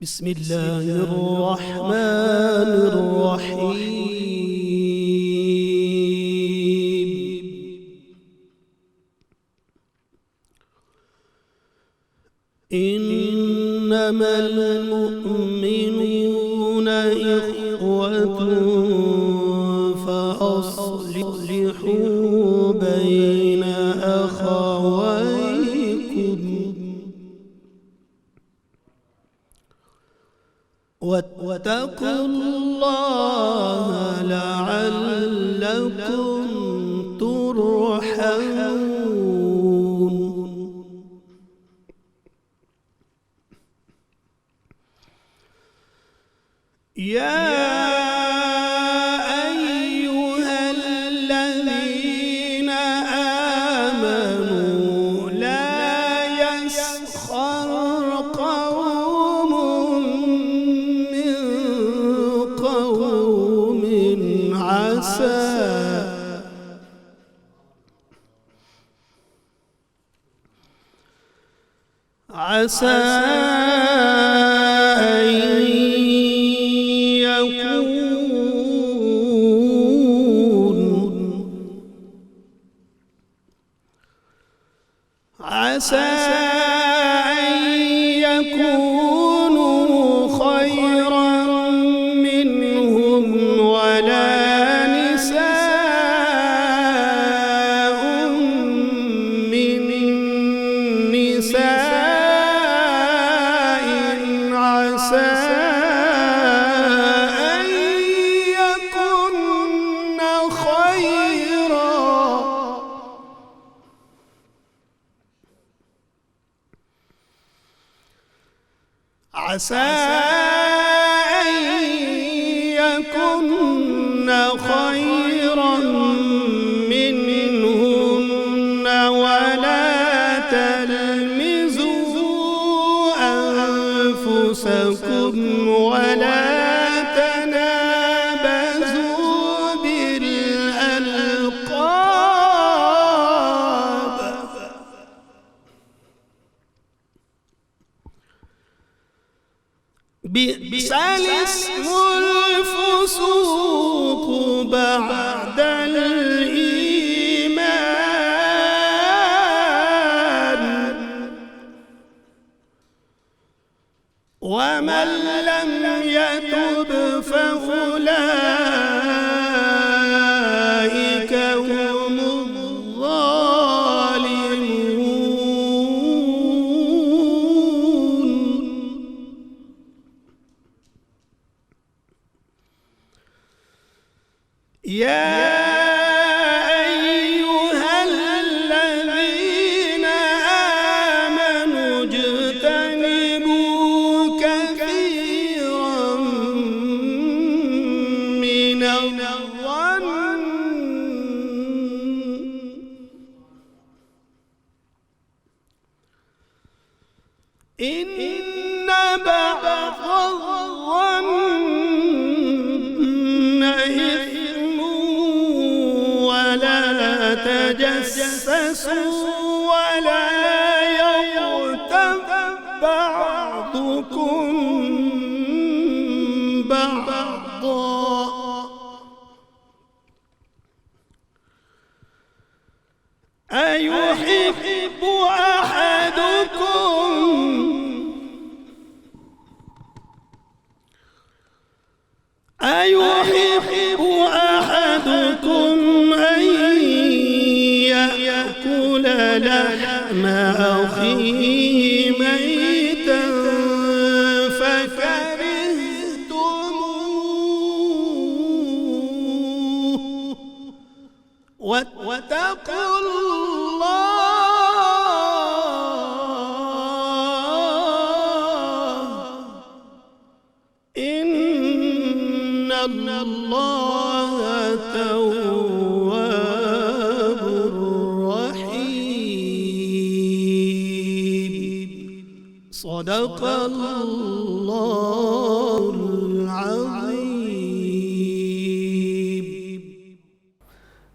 بسم الله الرحمن الرحيم. إنما المؤمنون إخوة فأصلحوا بين أخويكم واتقوا الله لعلكم ترحمون. يا أيها الذين آمنوا لا يسخر قوم من قوم عسى أن يكونوا خيرا منهم ولا نساء من نساء عسى أن يكن خيرا. عسى أن يكن خيرا منهن ولا تلمزوا أنفسكم ولا تنابزوا بالألقاب بئس الاسم الفسوق بعد الإيمان ومن لم يتب فأولئك هم الظالمون. يا أيها الذين آمنوا اجتنبوا كثيرا من الظن إن بعض الظن إثم ولا تجسسوا ولا يغتب بعضكم بعضا أيحب أحدكم أن يأكل لحم أخيه ميتا فكرهتموه واتقوا الله إن الله تواب رحيم. صدق الله العظيم.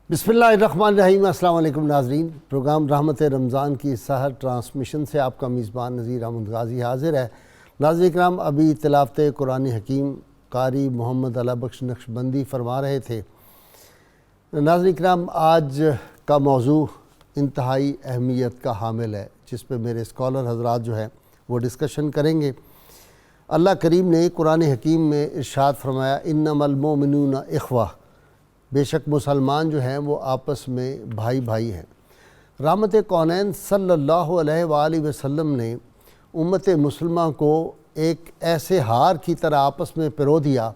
بسم اللہ الرحمن الرحیم. السلام علیکم ناظرین. پروگرام رحمت رمضان کی سحر ٹرانسمیشن سے آپ کا میزبان نذیر احمد غازی حاضر ہے. ناظرین اکرام، ابھی تلاوت قرآن حکیم قاری محمد علی بخش نقشبندی فرما رہے تھے۔ ناظرین اکرام، آج کا موضوع انتہائی اہمیت کا حامل ہے، جس پہ میرے اسکالر حضرات جو ہیں وہ ڈسکشن کریں گے۔ اللہ کریم نے قرآن حکیم میں ارشاد فرمایا، انما المؤمنون اخوہ، بے شک مسلمان جو ہیں وہ آپس میں بھائی بھائی ہیں۔ رحمت کونین صلی اللہ علیہ وآلہ وسلم نے امت مسلمہ کو ایک ایسے ہار کی طرح آپس میں پرو دیا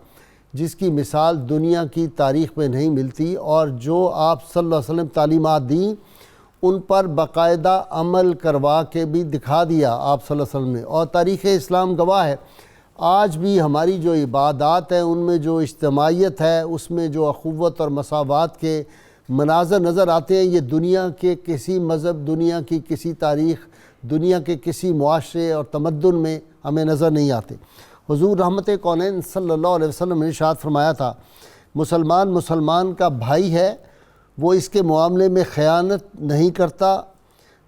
جس کی مثال دنیا کی تاریخ میں نہیں ملتی، اور جو آپ صلی اللہ علیہ وسلم تعلیمات دیں ان پر باقاعدہ عمل کروا کے بھی دکھا دیا آپ صلی اللہ علیہ وسلم نے، اور تاریخ اسلام گواہ ہے۔ آج بھی ہماری جو عبادات ہیں ان میں جو اجتماعیت ہے، اس میں جو اخوت اور مساوات کے مناظر نظر آتے ہیں، یہ دنیا کے کسی مذہب، دنیا کی کسی تاریخ، دنیا کے کسی معاشرے اور تمدن میں ہمیں نظر نہیں آتے۔ حضور رحمت کونین صلی اللہ علیہ وسلم نے ارشاد فرمایا تھا، مسلمان کا بھائی ہے، وہ اس کے معاملے میں خیانت نہیں کرتا،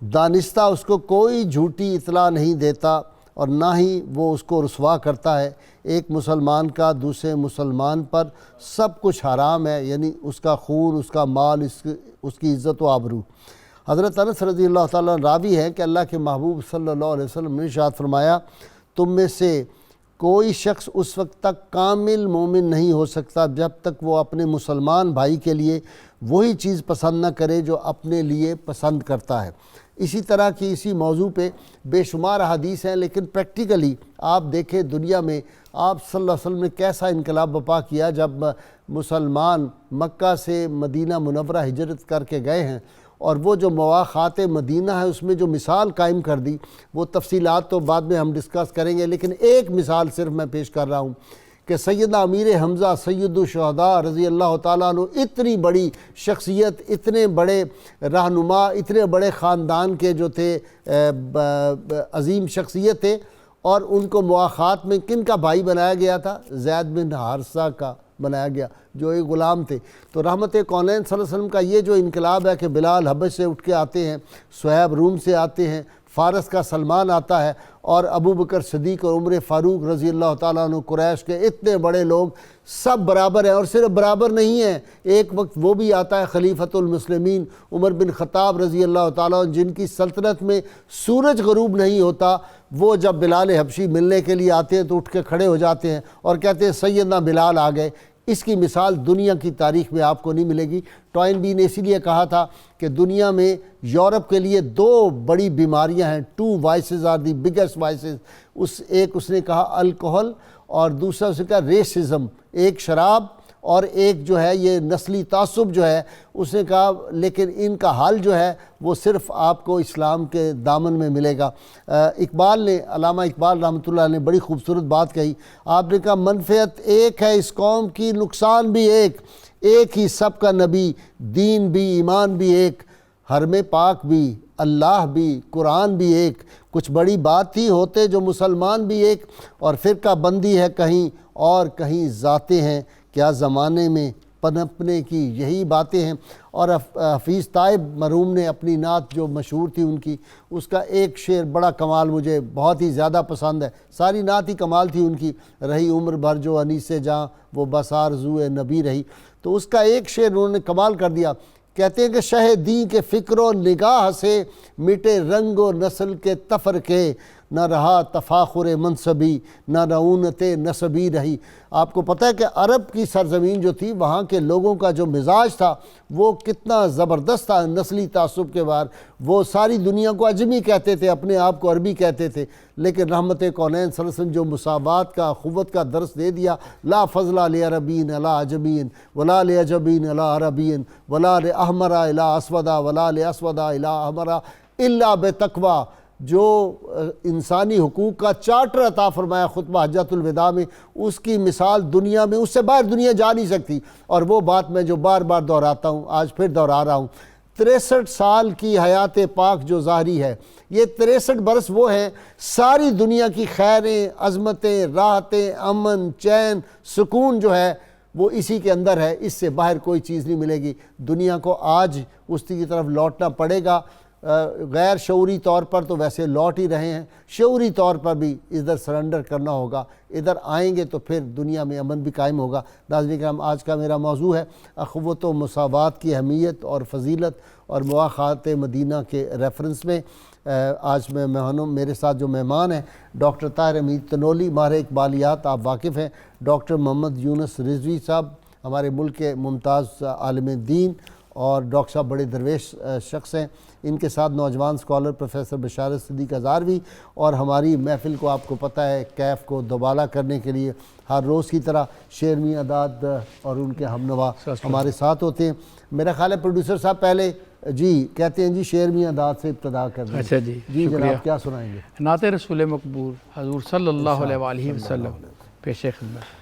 دانستہ اس کو کوئی جھوٹی اطلاع نہیں دیتا، اور نہ ہی وہ اس کو رسوا کرتا ہے۔ ایک مسلمان کا دوسرے مسلمان پر سب کچھ حرام ہے، یعنی اس کا خون، اس کا مال، اس کی عزت و آبرو۔ حضرت انس رضی اللہ تعالیٰ عنہ راوی ہے کہ اللہ کے محبوب صلی اللہ علیہ وسلم نے ارشاد فرمایا، تم میں سے کوئی شخص اس وقت تک کامل مومن نہیں ہو سکتا جب تک وہ اپنے مسلمان بھائی کے لیے وہی چیز پسند نہ کرے جو اپنے لیے پسند کرتا ہے۔ اسی طرح کی اسی موضوع پہ بے شمار احادیث ہیں، لیکن پریکٹیکلی آپ دیکھیں دنیا میں آپ صلی اللہ علیہ وسلم نے کیسا انقلاب برپا کیا جب مسلمان مکہ سے مدینہ منورہ ہجرت کر کے گئے ہیں، اور وہ جو مواخات مدینہ ہے اس میں جو مثال قائم کر دی، وہ تفصیلات تو بعد میں ہم ڈسکس کریں گے، لیکن ایک مثال صرف میں پیش کر رہا ہوں کہ سیدنا امیر حمزہ سید الشہداء رضی اللہ تعالیٰ عنہ، اتنی بڑی شخصیت، اتنے بڑے رہنما، اتنے بڑے خاندان کے جو تھے، عظیم شخصیت تھے، اور ان کو مواخات میں کن کا بھائی بنایا گیا تھا؟ زید بن حارثہ کا بنایا گیا، جو ایک غلام تھے۔ تو رحمت کونین صلی اللہ علیہ وسلم کا یہ جو انقلاب ہے کہ بلال حبش سے اٹھ کے آتے ہیں، صہیب روم سے آتے ہیں، فارس کا سلمان آتا ہے، اور ابو بکر صدیق اور عمر فاروق رضی اللہ تعالیٰ عنہ، قریش کے اتنے بڑے لوگ سب برابر ہیں، اور صرف برابر نہیں ہیں، ایک وقت وہ بھی آتا ہے خلیفۃ المسلمین عمر بن خطاب رضی اللہ تعالیٰ عنہ، جن کی سلطنت میں سورج غروب نہیں ہوتا، وہ جب بلال حبشی ملنے کے لیے آتے ہیں تو اٹھ کے کھڑے ہو جاتے ہیں اور کہتے ہیں سیدنا بلال آ گئے۔ اس کی مثال دنیا کی تاریخ میں آپ کو نہیں ملے گی۔ ٹوائن بی نے اسی لیے کہا تھا کہ دنیا میں یورپ کے لیے دو بڑی بیماریاں ہیں، two vices are the biggest vices, ایک اس نے کہا الکوہل، اور دوسرا اس نے کہا ریسزم، ایک شراب اور ایک جو ہے یہ نسلی تعصب جو ہے، اس نے کہا لیکن ان کا حل جو ہے وہ صرف آپ کو اسلام کے دامن میں ملے گا۔ اقبال نے، علامہ اقبال رحمۃ اللہ نے بڑی خوبصورت بات کہی، آپ نے کہا منفعت ایک ہے اس قوم کی، نقصان بھی ایک ہی سب کا نبی، دین بھی ایمان بھی ایک، حرم پاک بھی اللہ بھی قرآن بھی ایک، کچھ بڑی بات تھی ہوتے جو مسلمان بھی ایک، اور فرقہ بندی ہے کہیں اور کہیں ذاتیں ہیں، کیا زمانے میں پنپنے کی یہی باتیں ہیں۔ اور حفیظ طائب مرحوم نے اپنی نعت جو مشہور تھی ان کی، اس کا ایک شعر بڑا کمال مجھے بہت ہی زیادہ پسند ہے، ساری نعت ہی کمال تھی ان کی، رہی عمر بھر جو انیس جاں وہ بس آرزوئے نبی رہی، تو اس کا ایک شعر انہوں نے کمال کر دیا، کہتے ہیں کہ شہ دین کے فکر و نگاہ سے مٹے رنگ و نسل کے تفرقے، نہ رہا تفاخر منصبی نہ رعونت نسبی رہی۔ آپ کو پتہ ہے کہ عرب کی سرزمین جو تھی، وہاں کے لوگوں کا جو مزاج تھا وہ کتنا زبردست تھا نسلی تعصب کے بار، وہ ساری دنیا کو اجمی کہتے تھے، اپنے آپ کو عربی کہتے تھے، لیکن رحمت کونین صلی اللہ علیہ وسلم جو مساوات کا، اخوت کا درس دے دیا، لا فضل لعربین علی عجمین ولا لعجمین علی عربین ولا لاحمر الی اسود ولا لاسود الی احمر الا بتقوی، جو انسانی حقوق کا چارٹر عطا فرمایا خطبہ حجۃ الوداع میں، اس کی مثال دنیا میں، اس سے باہر دنیا جا نہیں سکتی۔ اور وہ بات میں جو بار بار دہراتا ہوں، آج پھر دہرا رہا ہوں، 63 سال کی حیات پاک جو ظاہری ہے، یہ 63 برس وہ ہیں ساری دنیا کی خیریں، عظمتیں، راحتیں، امن، چین، سکون جو ہے وہ اسی کے اندر ہے، اس سے باہر کوئی چیز نہیں ملے گی۔ دنیا کو آج اس کی طرف لوٹنا پڑے گا۔ غیر شعوری طور پر تو ویسے لوٹ ہی رہے ہیں، شعوری طور پر بھی ادھر سرنڈر کرنا ہوگا، ادھر آئیں گے تو پھر دنیا میں امن بھی قائم ہوگا۔ ناظرین کرام، آج کا میرا موضوع ہے اخوت و مساوات کی اہمیت اور فضیلت اور مواخات مدینہ کے ریفرنس میں۔ آج میرے ساتھ جو مہمان ہیں ڈاکٹر طاہر حمید تنولی، ماہر اقبالیات، آپ واقف ہیں، ڈاکٹر محمد یونس رضوی صاحب ہمارے ملک کے ممتاز عالم دین اور ڈاکٹر صاحب بڑے درویش شخص ہیں، ان کے ساتھ نوجوان سکالر پروفیسر بشارت صدیق ہزاروی، اور ہماری محفل کو آپ کو پتہ ہے کیف کو دوبالا کرنے کے لیے ہر روز کی طرح شیر میاں داد اور ان کے ہمنوا ہمارے ساتھ ہوتے ہیں۔ میرا خیال ہے پروڈیوسر صاحب پہلے کہتے ہیں شیر میاں داد سے ابتدا کر دیں۔ اچھا جی جناب، کیا سنائیں گے؟ نعت رسول مقبول حضور صلی اللہ علیہ وآلہ وسلم پیش خدمت۔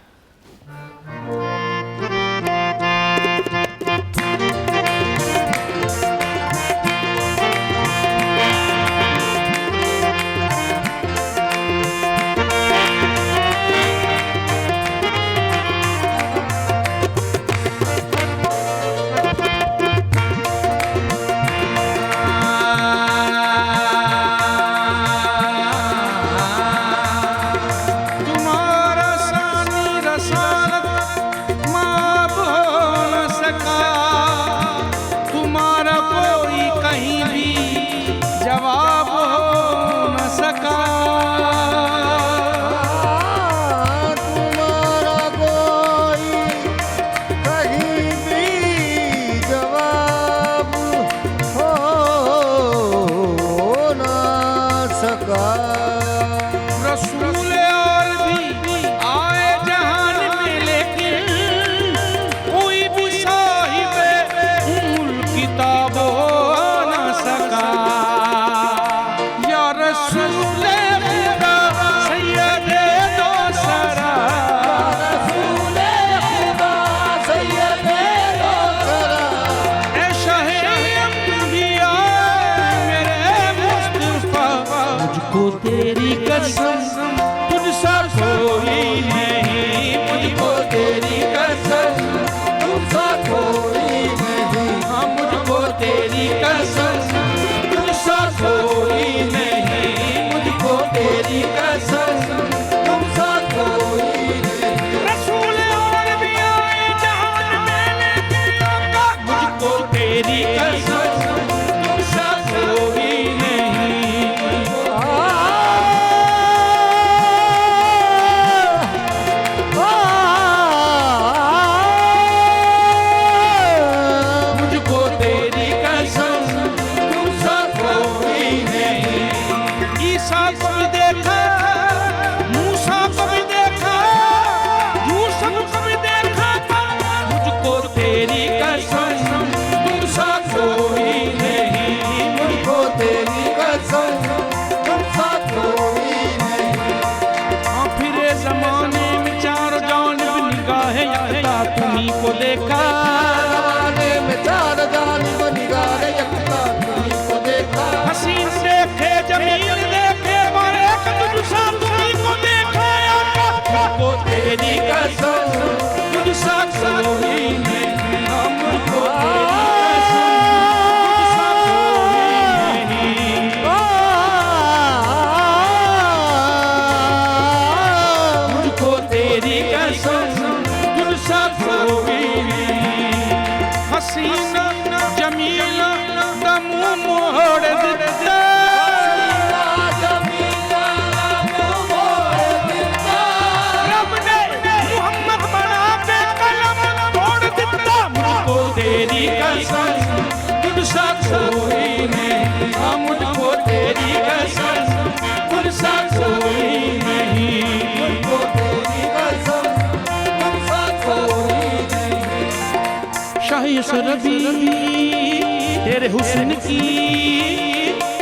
تیرے حسن کی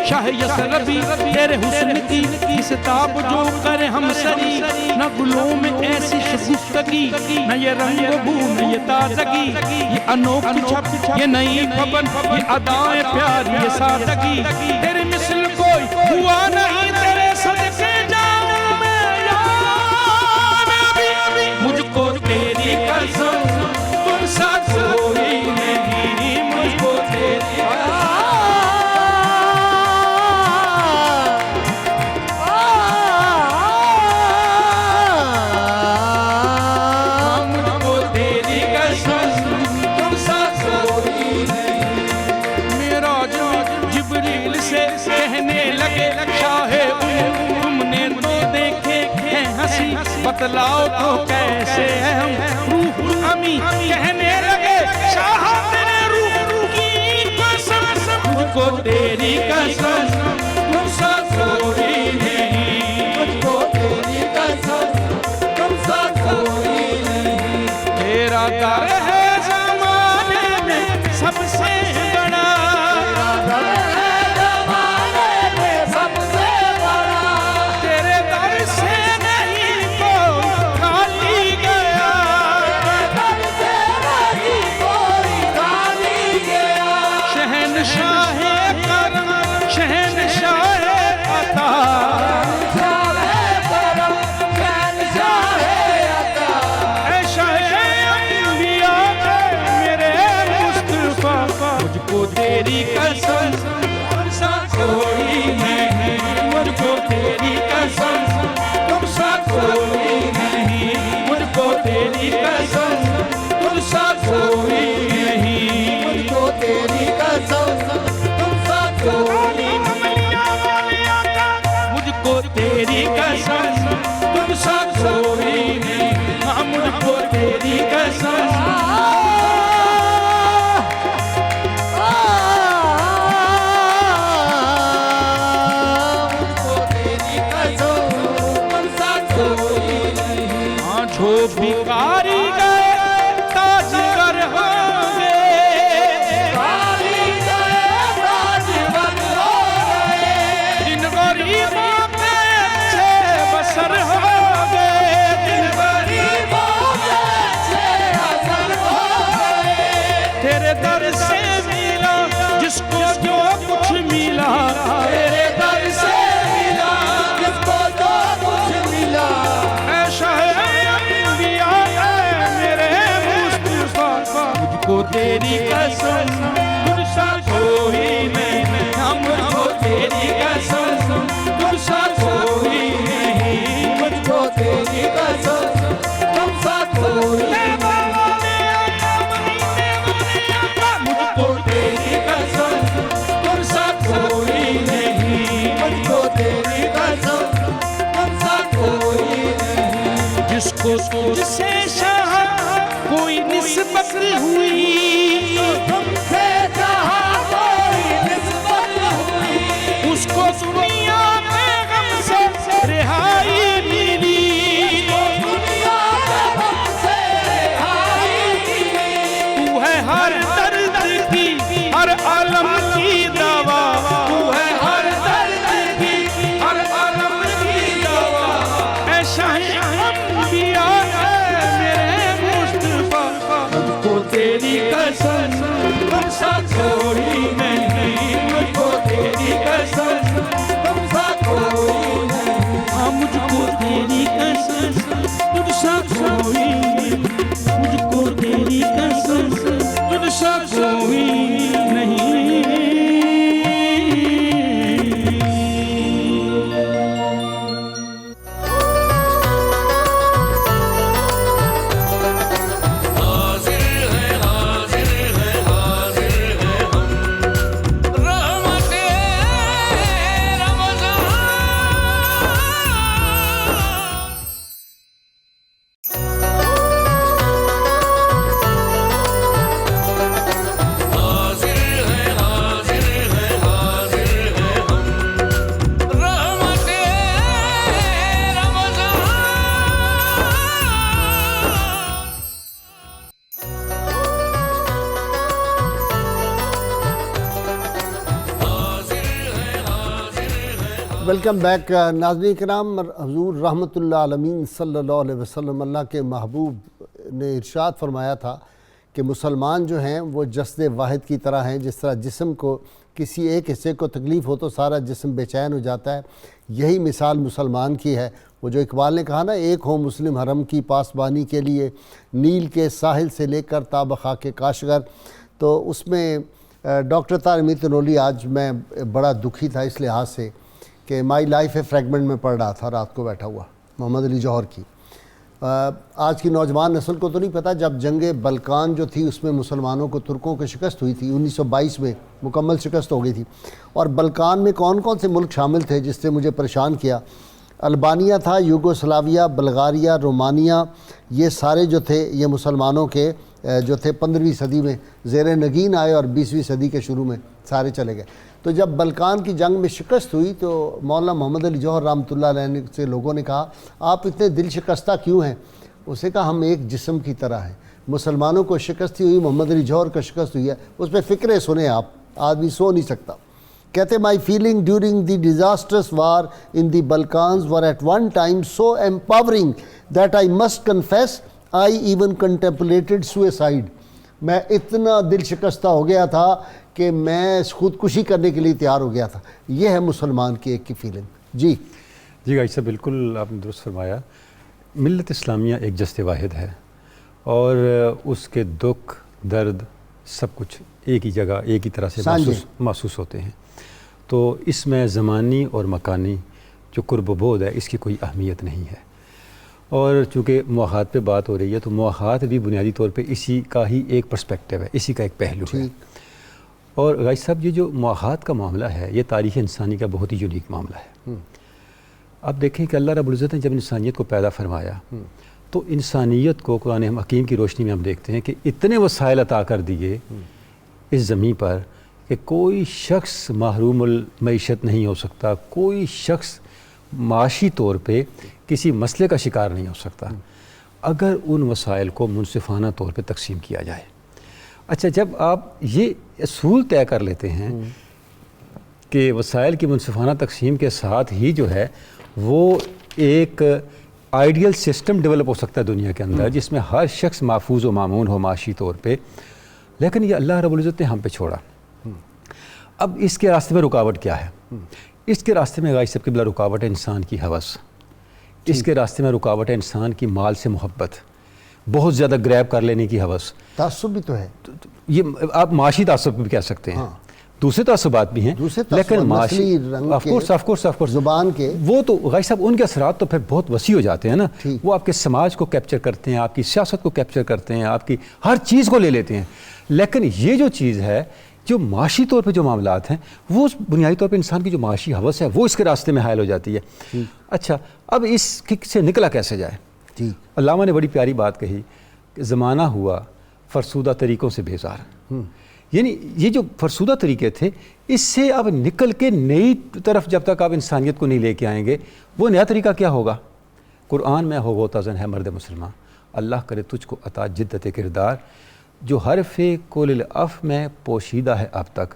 شاہ یسربی تیرے حسن کی ستاب جو کرے ہم سری، نہ گلوں میں ایسی شگفتگی، نہ یہ رنگ و بو نہ یہ تازگی، یہ انوکھی چھپ یہ نئی پبن، یہ ادائیں پیاری یہ سادگی، تیرے مثل کوئی ہوا نہیں، تیرے صدقے جاؤں میں یا نبی، مجھ کو تیری قسم تم سا کوئی نہیں، مجھ کو تیری قسم لگے شاہ تم نے تو دیکھے ہیں ہنسی بتلاؤ تو کیسے ہیں ہم روح امی کہنے لگے شاہ تیرے روح کی قسم مجھ کو تیری قسم تم سا کوئی نہیں مجھ کو تیری قسم تم سا کوئی نہیں تیرا در ہے زمانے میں سب سے بڑا تیرا در ہے زمانے میں سب سے بڑا تیرے در سے نہیں کوئی خالی گیا تیرے در سے نہیں کوئی خالی گیا شہنشاہ کرم شہنشاہ عطا تیری قسم تم سا کوئی نہیں مجھ کو تیری قسم تم سا کوئی نہیں مجھ کو تیری قسم تم سا کوئی نہیں مجھ کو تیری قسم تم سا کوئی مجھ کو تیری قسم تم سا کوئی نہیں ہاں مجھ کو تیری قسم بھکاری گئے تاجگر ہوں گے بھکاری گئے تاجگر ہوں گے جن غریبوں پہ اچھے بسر ہوں گے جن غریبوں پہ اچھے بسر ہوں گے تیرے در سے ملا جس کو جو کچھ ملا تیرے در سے ملا جس کو جو کچھ ملا اے شاہ کو تیری قسم تجھ سا کوئی نہیں ہم کو تیری قسم تجھ سا کوئی نہیں مجھ کو تیری قسم تم سا کوئی نہیں مجھ کو تیری قسم تم سا کوئی نہیں مجھ کو تیری قسم تم سا کوئی نہیں جس کو تجھ سے شاہ کوئی نسبت ہوئی تم سے جہاں کوئی نسبت ہوئی اس کو دنیا میں غم سے رہائی ملی دنیا میں غم سے رہائی ملی تو ہے ہر درد کی ہر عالم کی دوا تو ہے ہر درد کی ہر عالم کی دوا اے شاہ انبیاء تیری قسم تم سا کوئی نہیں مجھ کو تیری قسم تم سا کوئی نہیں ہاں مجھ کو تیری قسم تم سا کوئی نہیں مجھ کو تیری قسم تم سا کوئی نہیں ویلکم بیک ناظرین کرام. حضور رحمت اللہ عالمین صلی اللہ علیہ وسلم اللہ کے محبوب نے ارشاد فرمایا تھا کہ مسلمان جو ہیں وہ جسد واحد کی طرح ہیں. جس طرح جسم کو کسی ایک حصے کو تکلیف ہو تو سارا جسم بے چین ہو جاتا ہے, یہی مثال مسلمان کی ہے. وہ جو اقبال نے کہا نا, ایک ہو مسلم حرم کی پاسبانی کے لیے نیل کے ساحل سے لے کر تا بخاک کاشغر. تو اس میں ڈاکٹر طاہر امیر تنولی, آج میں بڑا دکھی تھا اس لحاظ سے کہ مائی لائف ہے فریگمنٹ میں پڑھ رہا تھا رات کو بیٹھا ہوا, محمد علی جوہر کی. آج کی نوجوان نسل کو تو نہیں پتہ، جب جنگ بلکان جو تھی اس میں مسلمانوں کو ترکوں کو شکست ہوئی تھی 1922 میں، مکمل شکست ہو گئی تھی. اور بلکان میں کون کون سے ملک شامل تھے جس نے مجھے پریشان کیا؟ البانیہ تھا، یوگوسلاویہ، بلغاریہ، رومانیہ، یہ سارے جو تھے یہ مسلمانوں کے جو تھے 15ویں صدی میں زیر نگین آئے اور 20ویں صدی کے شروع میں سارے چلے گئے. تو جب بلکان کی جنگ میں شکست ہوئی تو مولانا محمد علی جوہر رحمۃ اللہ علیہ سے لوگوں نے کہا آپ اتنے دل شکستہ کیوں ہیں؟ اسے کہا ہم ایک جسم کی طرح ہیں، مسلمانوں کو شکست ہوئی، محمد علی جوہر کو شکست ہوئی ہے، اس پہ فکریں سنیں آپ، آدمی سو نہیں سکتا. کہتے my feeling during the disastrous war in the Balkans were at one time so empowering that I must confess I even contemplated suicide. میں اتنا دل شکستہ ہو گیا تھا کہ میں خودکشی کرنے کے لیے تیار ہو گیا تھا. یہ ہے مسلمان کی ایک کی فیلنگ. جی غازی صاحب بالکل آپ نے درست فرمایا. ملت اسلامیہ ایک جسد واحد ہے اور اس کے دکھ درد سب کچھ ایک ہی جگہ ایک ہی طرح سے محسوس ہوتے ہیں. تو اس میں زمانی اور مکانی جو قرب و بعد ہے اس کی کوئی اہمیت نہیں ہے. اور چونکہ مواخات پہ بات ہو رہی ہے تو مواخات بھی بنیادی طور پہ اسی کا ہی ایک پرسپیکٹیو ہے، اسی کا ایک پہلو ہے. اور غازی صاحب یہ جو مواخات کا معاملہ ہے یہ تاریخ انسانی کا بہت ہی یونیک معاملہ ہے. اب دیکھیں کہ اللہ رب العزت نے جب انسانیت کو پیدا فرمایا تو انسانیت کو قرآن حکیم کی روشنی میں ہم دیکھتے ہیں کہ اتنے وسائل عطا کر دیے اس زمین پر کہ کوئی شخص محروم المعیشت نہیں ہو سکتا، کوئی شخص معاشی طور پہ کسی مسئلے کا شکار نہیں ہو سکتا اگر ان وسائل کو منصفانہ طور پہ تقسیم کیا جائے. اچھا جب آپ یہ اصول طے کر لیتے ہیں کہ وسائل کی منصفانہ تقسیم کے ساتھ ہی جو ہے وہ ایک آئیڈیل سسٹم ڈیولپ ہو سکتا ہے دنیا کے اندر جس میں ہر شخص محفوظ و مامون ہو معاشی طور پہ، لیکن یہ اللہ رب العزت نے ہم پہ چھوڑا. اب اس کے راستے میں رکاوٹ کیا ہے؟ اس کے راستے میں غازی صاحب قبلہ رکاوٹ ہے انسان کی ہوس، اس کے راستے میں رکاوٹ ہے انسان کی مال سے محبت، بہت زیادہ گریب کر لینے کی ہوس. تعصب بھی تو ہے، یہ آپ معاشی تعصب بھی کہہ سکتے ہیں. دوسرے تعصبات بھی ہیں لیکن معاشی آف کورس زبان کے وہ تو غازی صاحب ان کے اثرات تو پھر بہت وسیع ہو جاتے ہیں نا. وہ آپ کے سماج کو کیپچر کرتے ہیں، آپ کی سیاست کو کیپچر کرتے ہیں، آپ کی ہر چیز کو لے لیتے ہیں. لیکن یہ جو چیز ہے جو معاشی طور پہ جو معاملات ہیں وہ بنیادی طور پہ انسان کی جو معاشی ہوس ہے وہ اس کے راستے میں حائل ہو جاتی ہے. اچھا اب اس سے نکلا کیسے جائے؟ علامہ نے بڑی پیاری بات کہی کہ زمانہ ہوا فرسودہ طریقوں سے بیزار. یعنی یہ جو فرسودہ طریقے تھے اس سے اب نکل کے نئی طرف جب تک آپ انسانیت کو نہیں لے کے آئیں گے وہ نیا طریقہ کیا ہوگا؟ قرآن میں ہو غوطہ زن ہے مرد مسلمان، اللہ کرے تجھ کو عطا جدت کردار، جو حرف کل العف میں پوشیدہ ہے اب تک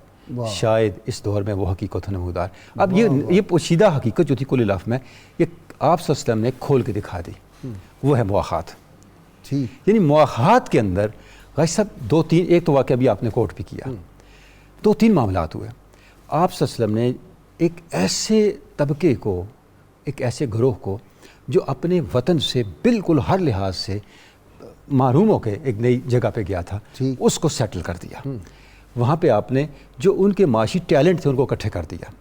شاید اس دور میں وہ حقیقت نمودار. اب یہ پوشیدہ حقیقت جو تھی کل العف میں یہ آپ صلی اللہ علیہ وسلم نے کھول کے دکھا دی، وہ ہے مواخات. یعنی مواخات کے اندر غازی صاحب ایک تو واقعہ بھی آپ نے کوٹ بھی کیا، 2-3 معاملات ہوئے. آپ صلی اللہ علیہ وسلم نے ایک ایسے طبقے کو، ایک ایسے گروہ کو جو اپنے وطن سے بالکل ہر لحاظ سے محروم ہو کے ایک نئی جگہ پہ گیا تھا اس کو سیٹل کر دیا. وہاں پہ آپ نے جو ان کے معاشی ٹیلنٹ تھے ان کو اکٹھے کر دیا.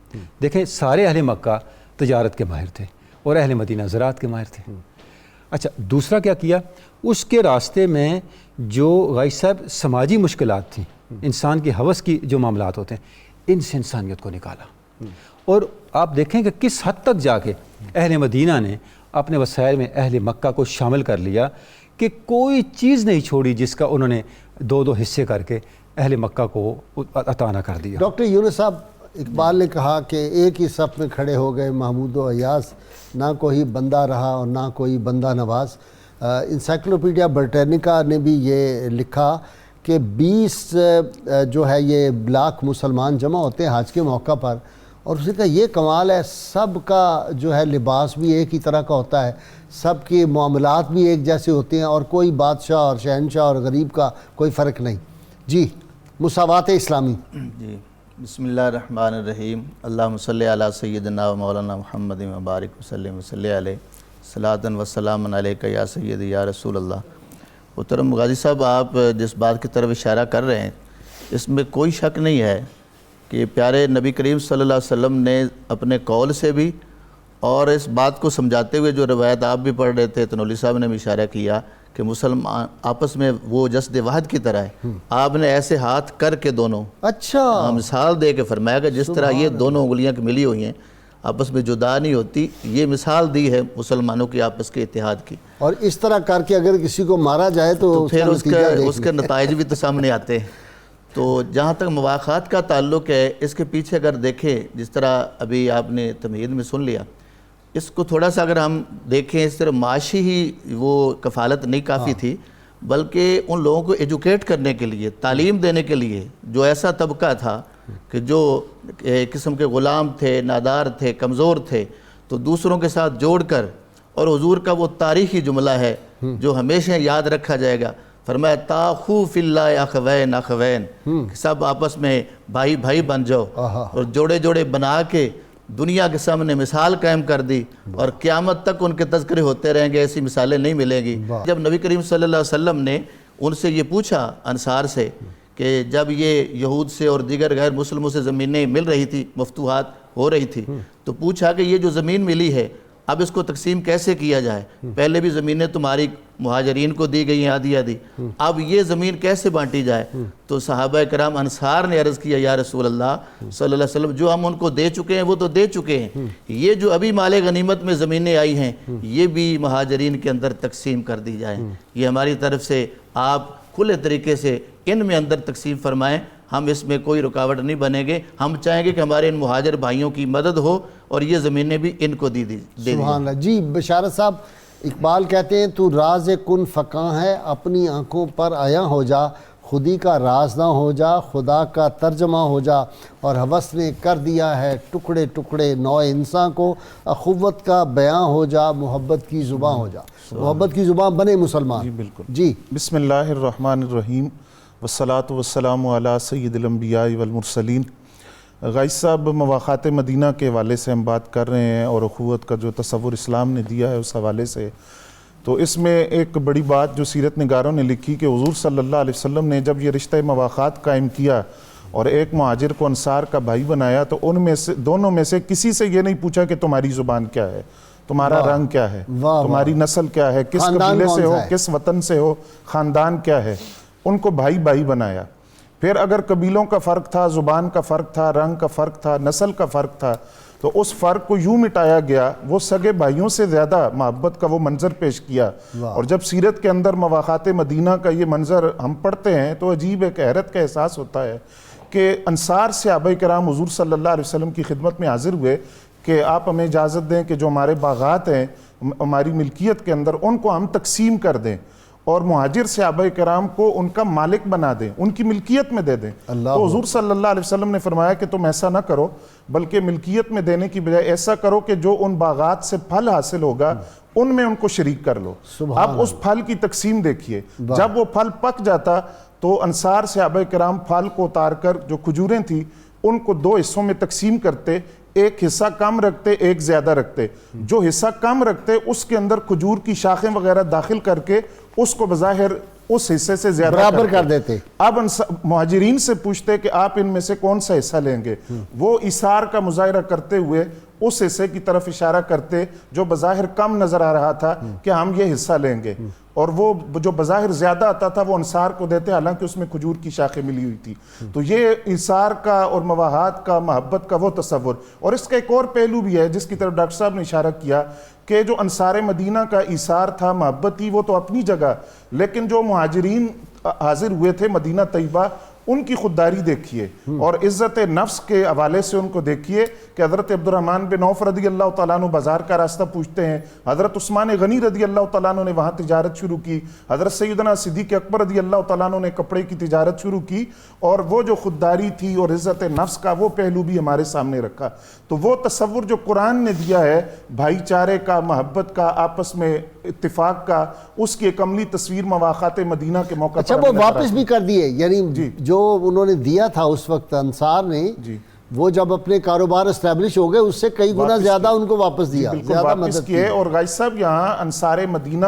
دیکھیں سارے اہل مکہ تجارت کے ماہر تھے اور اہل مدینہ زراعت کے ماہر تھے. اچھا دوسرا کیا کیا؟ اس کے راستے میں جو غازی صاحب سماجی مشکلات تھیں، انسان کی ہوس کی جو معاملات ہوتے ہیں، ان سے انسانیت کو نکالا. اور آپ دیکھیں کہ کس حد تک جا کے اہل مدینہ نے اپنے وسائل میں اہل مکہ کو شامل کر لیا کہ کوئی چیز نہیں چھوڑی جس کا انہوں نے 2 حصے کر کے اہل مکہ کو عطا نہ کر دیا. ڈاکٹر یونس صاحب، اقبال نے کہا کہ ایک ہی صف میں کھڑے ہو گئے محمود و ایاز، نہ کوئی بندہ رہا اور نہ کوئی بندہ نواز. انسائکلوپیڈیا برٹینیکا نے بھی یہ لکھا کہ 20 جو ہے یہ لاکھ مسلمان جمع ہوتے ہیں حج کے موقع پر، اور اسی کا یہ کمال ہے سب کا جو ہے لباس بھی ایک ہی طرح کا ہوتا ہے، سب کے معاملات بھی ایک جیسے ہوتے ہیں اور کوئی بادشاہ اور شہنشاہ اور غریب کا کوئی فرق نہیں. جی مساوات اسلامی. جی بسم اللہ الرحمن الرحیم. اللہم صلی علی سیدنا و مولانا محمد و بارک وسلم وصلی علیہ صلاۃ و سلام علیک یا سید یا رسول اللہ. محترم غازی صاحب، آپ جس بات کی طرف اشارہ کر رہے ہیں اس میں کوئی شک نہیں ہے کہ پیارے نبی کریم صلی اللہ علیہ وسلم نے اپنے قول سے بھی اور اس بات کو سمجھاتے ہوئے جو روایت آپ بھی پڑھ رہے تھے، تنولی صاحب نے بھی اشارہ کیا کہ مسلمان آپس میں وہ جسد وحد کی طرح ہے. آپ نے ایسے ہاتھ کر کے دونوں اچھا مثال دے کے فرمایا کہ جس طرح یہ دونوں انگلیاں ملی ہوئی ہیں آپس میں جدا نہیں ہوتی، یہ مثال دی ہے مسلمانوں کی آپس کے اتحاد کی. اور اس طرح کر کے اگر کسی کو مارا جائے تو پھر اس کے نتائج بھی تو سامنے آتے ہیں. تو جہاں تک مواخات کا تعلق ہے، اس کے پیچھے اگر دیکھیں، جس طرح ابھی آپ نے تمہید میں سن لیا، اس کو تھوڑا سا اگر ہم دیکھیں، اس طرح معاشی ہی وہ کفالت نہیں کافی تھی، بلکہ ان لوگوں کو ایجوکیٹ کرنے کے لیے، تعلیم دینے کے لیے، جو ایسا طبقہ تھا کہ جو ایک قسم کے غلام تھے، نادار تھے، کمزور تھے، تو دوسروں کے ساتھ جوڑ کر، اور حضور کا وہ تاریخی جملہ ہے جو ہمیشہ یاد رکھا جائے گا، فرمایا تاخو فی اللہ اخوین اخوین، سب آپس میں بھائی بھائی بن جاؤ، اور جوڑے جوڑے بنا کے دنیا کے سامنے مثال قائم کر دی، اور قیامت تک ان کے تذکرے ہوتے رہیں گے، ایسی مثالیں نہیں ملیں گی. جب نبی کریم صلی اللہ علیہ وسلم نے ان سے یہ پوچھا، انصار سے، کہ جب یہ یہود سے اور دیگر غیر مسلموں سے زمینیں مل رہی تھی، مفتوحات ہو رہی تھی، تو پوچھا کہ یہ جو زمین ملی ہے اب اس کو تقسیم کیسے کیا جائے؟ پہلے بھی زمینیں تمہاری مہاجرین کو دی گئی ہیں آدھی آدھی، اب یہ زمین کیسے بانٹی جائے؟ تو صحابہ کرام انصار نے عرض کیا، یا رسول اللہ صلی اللہ علیہ وسلم، جو ہم ان کو دے چکے ہیں وہ تو دے چکے ہیں، یہ جو ابھی مال غنیمت میں زمینیں آئی ہیں یہ بھی مہاجرین کے اندر تقسیم کر دی جائیں. یہ ہماری طرف سے آپ کھلے طریقے سے ان میں اندر تقسیم فرمائیں، ہم اس میں کوئی رکاوٹ نہیں بنیں گے. ہم چاہیں گے کہ ہمارے ان مہاجر بھائیوں کی مدد ہو اور یہ زمینیں بھی ان کو دے دی. سبحان اللہ. جی بشارت صاحب، اقبال کہتے ہیں تو راز کن فکاں ہے، اپنی آنکھوں پر آیا ہو جا، خودی کا راز نہ ہو جا، خدا کا ترجمہ ہو جا، اور ہوس نے کر دیا ہے ٹکڑے ٹکڑے نوع انسان کو، اخوت کا بیاں ہو جا، محبت کی زباں ہو جا. محبت کی زباں بنے مسلمان. جی بالکل. جی بسم اللہ الرحمن الرحیم، والصلاة والسلام علی سید الانبیاء والمرسلین. غائث صاحب، مواخات مدینہ کے حوالے سے ہم بات کر رہے ہیں اور اخوت کا جو تصور اسلام نے دیا ہے اس حوالے سے، تو اس میں ایک بڑی بات جو سیرت نگاروں نے لکھی کہ حضور صلی اللہ علیہ وسلم نے جب یہ رشتہ مواخات قائم کیا اور ایک مہاجر کو انصار کا بھائی بنایا، تو ان میں سے دونوں میں سے کسی سے یہ نہیں پوچھا کہ تمہاری زبان کیا ہے، تمہارا رنگ کیا ہے، تمہاری نسل کیا ہے، کس قبیلے سے ہو، کس وطن سے ہو، خاندان کیا ہے، ان کو بھائی بھائی بنایا. پھر اگر قبیلوں کا فرق تھا، زبان کا فرق تھا، رنگ کا فرق تھا، نسل کا فرق تھا، تو اس فرق کو یوں مٹایا گیا، وہ سگے بھائیوں سے زیادہ محبت کا وہ منظر پیش کیا. اور جب سیرت کے اندر مواخات مدینہ کا یہ منظر ہم پڑھتے ہیں تو عجیب ایک حیرت کا احساس ہوتا ہے کہ انصار صحابہ کرام حضور صلی اللہ علیہ وسلم کی خدمت میں حاضر ہوئے کہ آپ ہمیں اجازت دیں کہ جو ہمارے باغات ہیں ہماری ملکیت کے اندر ان کو ہم تقسیم کر دیں، اور مہاجر صحابہ کرام کو ان کا مالک بنا دیں، ان کی ملکیت میں دے دیں. تو حضور صلی اللہ علیہ وسلم نے فرمایا کہ تم ایسا نہ کرو، بلکہ ملکیت میں دینے کی بجائے ایسا کرو کہ جو ان باغات سے پھل حاصل ہوگا ان میں ان کو شریک کر لو. اب اس پھل کی تقسیم دیکھیے، جب وہ پھل پک جاتا تو انصار صحابہ کرام پھل کو اتار کر جو کھجوریں تھیں ان کو دو حصوں میں تقسیم کرتے، ایک حصہ کم رکھتے، ایک زیادہ رکھتے. جو حصہ کم رکھتے اس کے اندر کھجور کی شاخیں وغیرہ داخل کر کے اس کو بظاہر اس حصے سے زیادہ برابر کر دیتے. اب مہاجرین سے پوچھتے کہ آپ ان میں سے کون سا حصہ لیں گے، وہ ایثار کا مظاہرہ کرتے ہوئے اس حصے کی طرف اشارہ کرتے جو بظاہر کم نظر آ رہا تھا کہ ہم یہ حصہ لیں گے، اور وہ جو بظاہر زیادہ آتا تھا وہ انصار کو دیتے، حالانکہ اس میں کھجور کی شاخیں ملی ہوئی تھی. تو یہ ایثار کا اور مواہات کا، محبت کا وہ تصور. اور اس کا ایک اور پہلو بھی ہے جس کی طرف ڈاکٹر صاحب نے اشارہ کیا کہ جو انصار مدینہ کا ایثار تھا، محبت تھی، وہ تو اپنی جگہ، لیکن جو مہاجرین حاضر ہوئے تھے مدینہ طیبہ ان کی خودداری دیکھیے اور عزت نفس کے حوالے سے ان کو دیکھیے کہ حضرت عبد الرحمن بن عوف رضی اللہ تعالیٰ عنہ بازار کا راستہ پوچھتے ہیں، حضرت عثمان غنی رضی اللہ تعالیٰ عنہ نے وہاں تجارت شروع کی، حضرت سیدنا صدیق اکبر رضی اللہ تعالیٰ عنہ نے کپڑے کی تجارت شروع کی، اور وہ جو خودداری تھی اور عزت نفس کا وہ پہلو بھی ہمارے سامنے رکھا. تو وہ تصور جو قرآن نے دیا ہے بھائی چارے کا، محبت کا، آپس میں اتفاق کا، اس کی ایک عملی تصویر مواخات مدینہ کے موقع پر. اچھا، وہ واپس بھی کر دیے، یعنی جو انہوں نے دیا تھا اس وقت انصار نے، وہ جب اپنے کاروبار اسٹیبلش ہو گئے اس سے کئی گنا زیادہ ان کو واپس دیا، بالکل واپس کیے. اور غائث صاحب، یہاں انصار مدینہ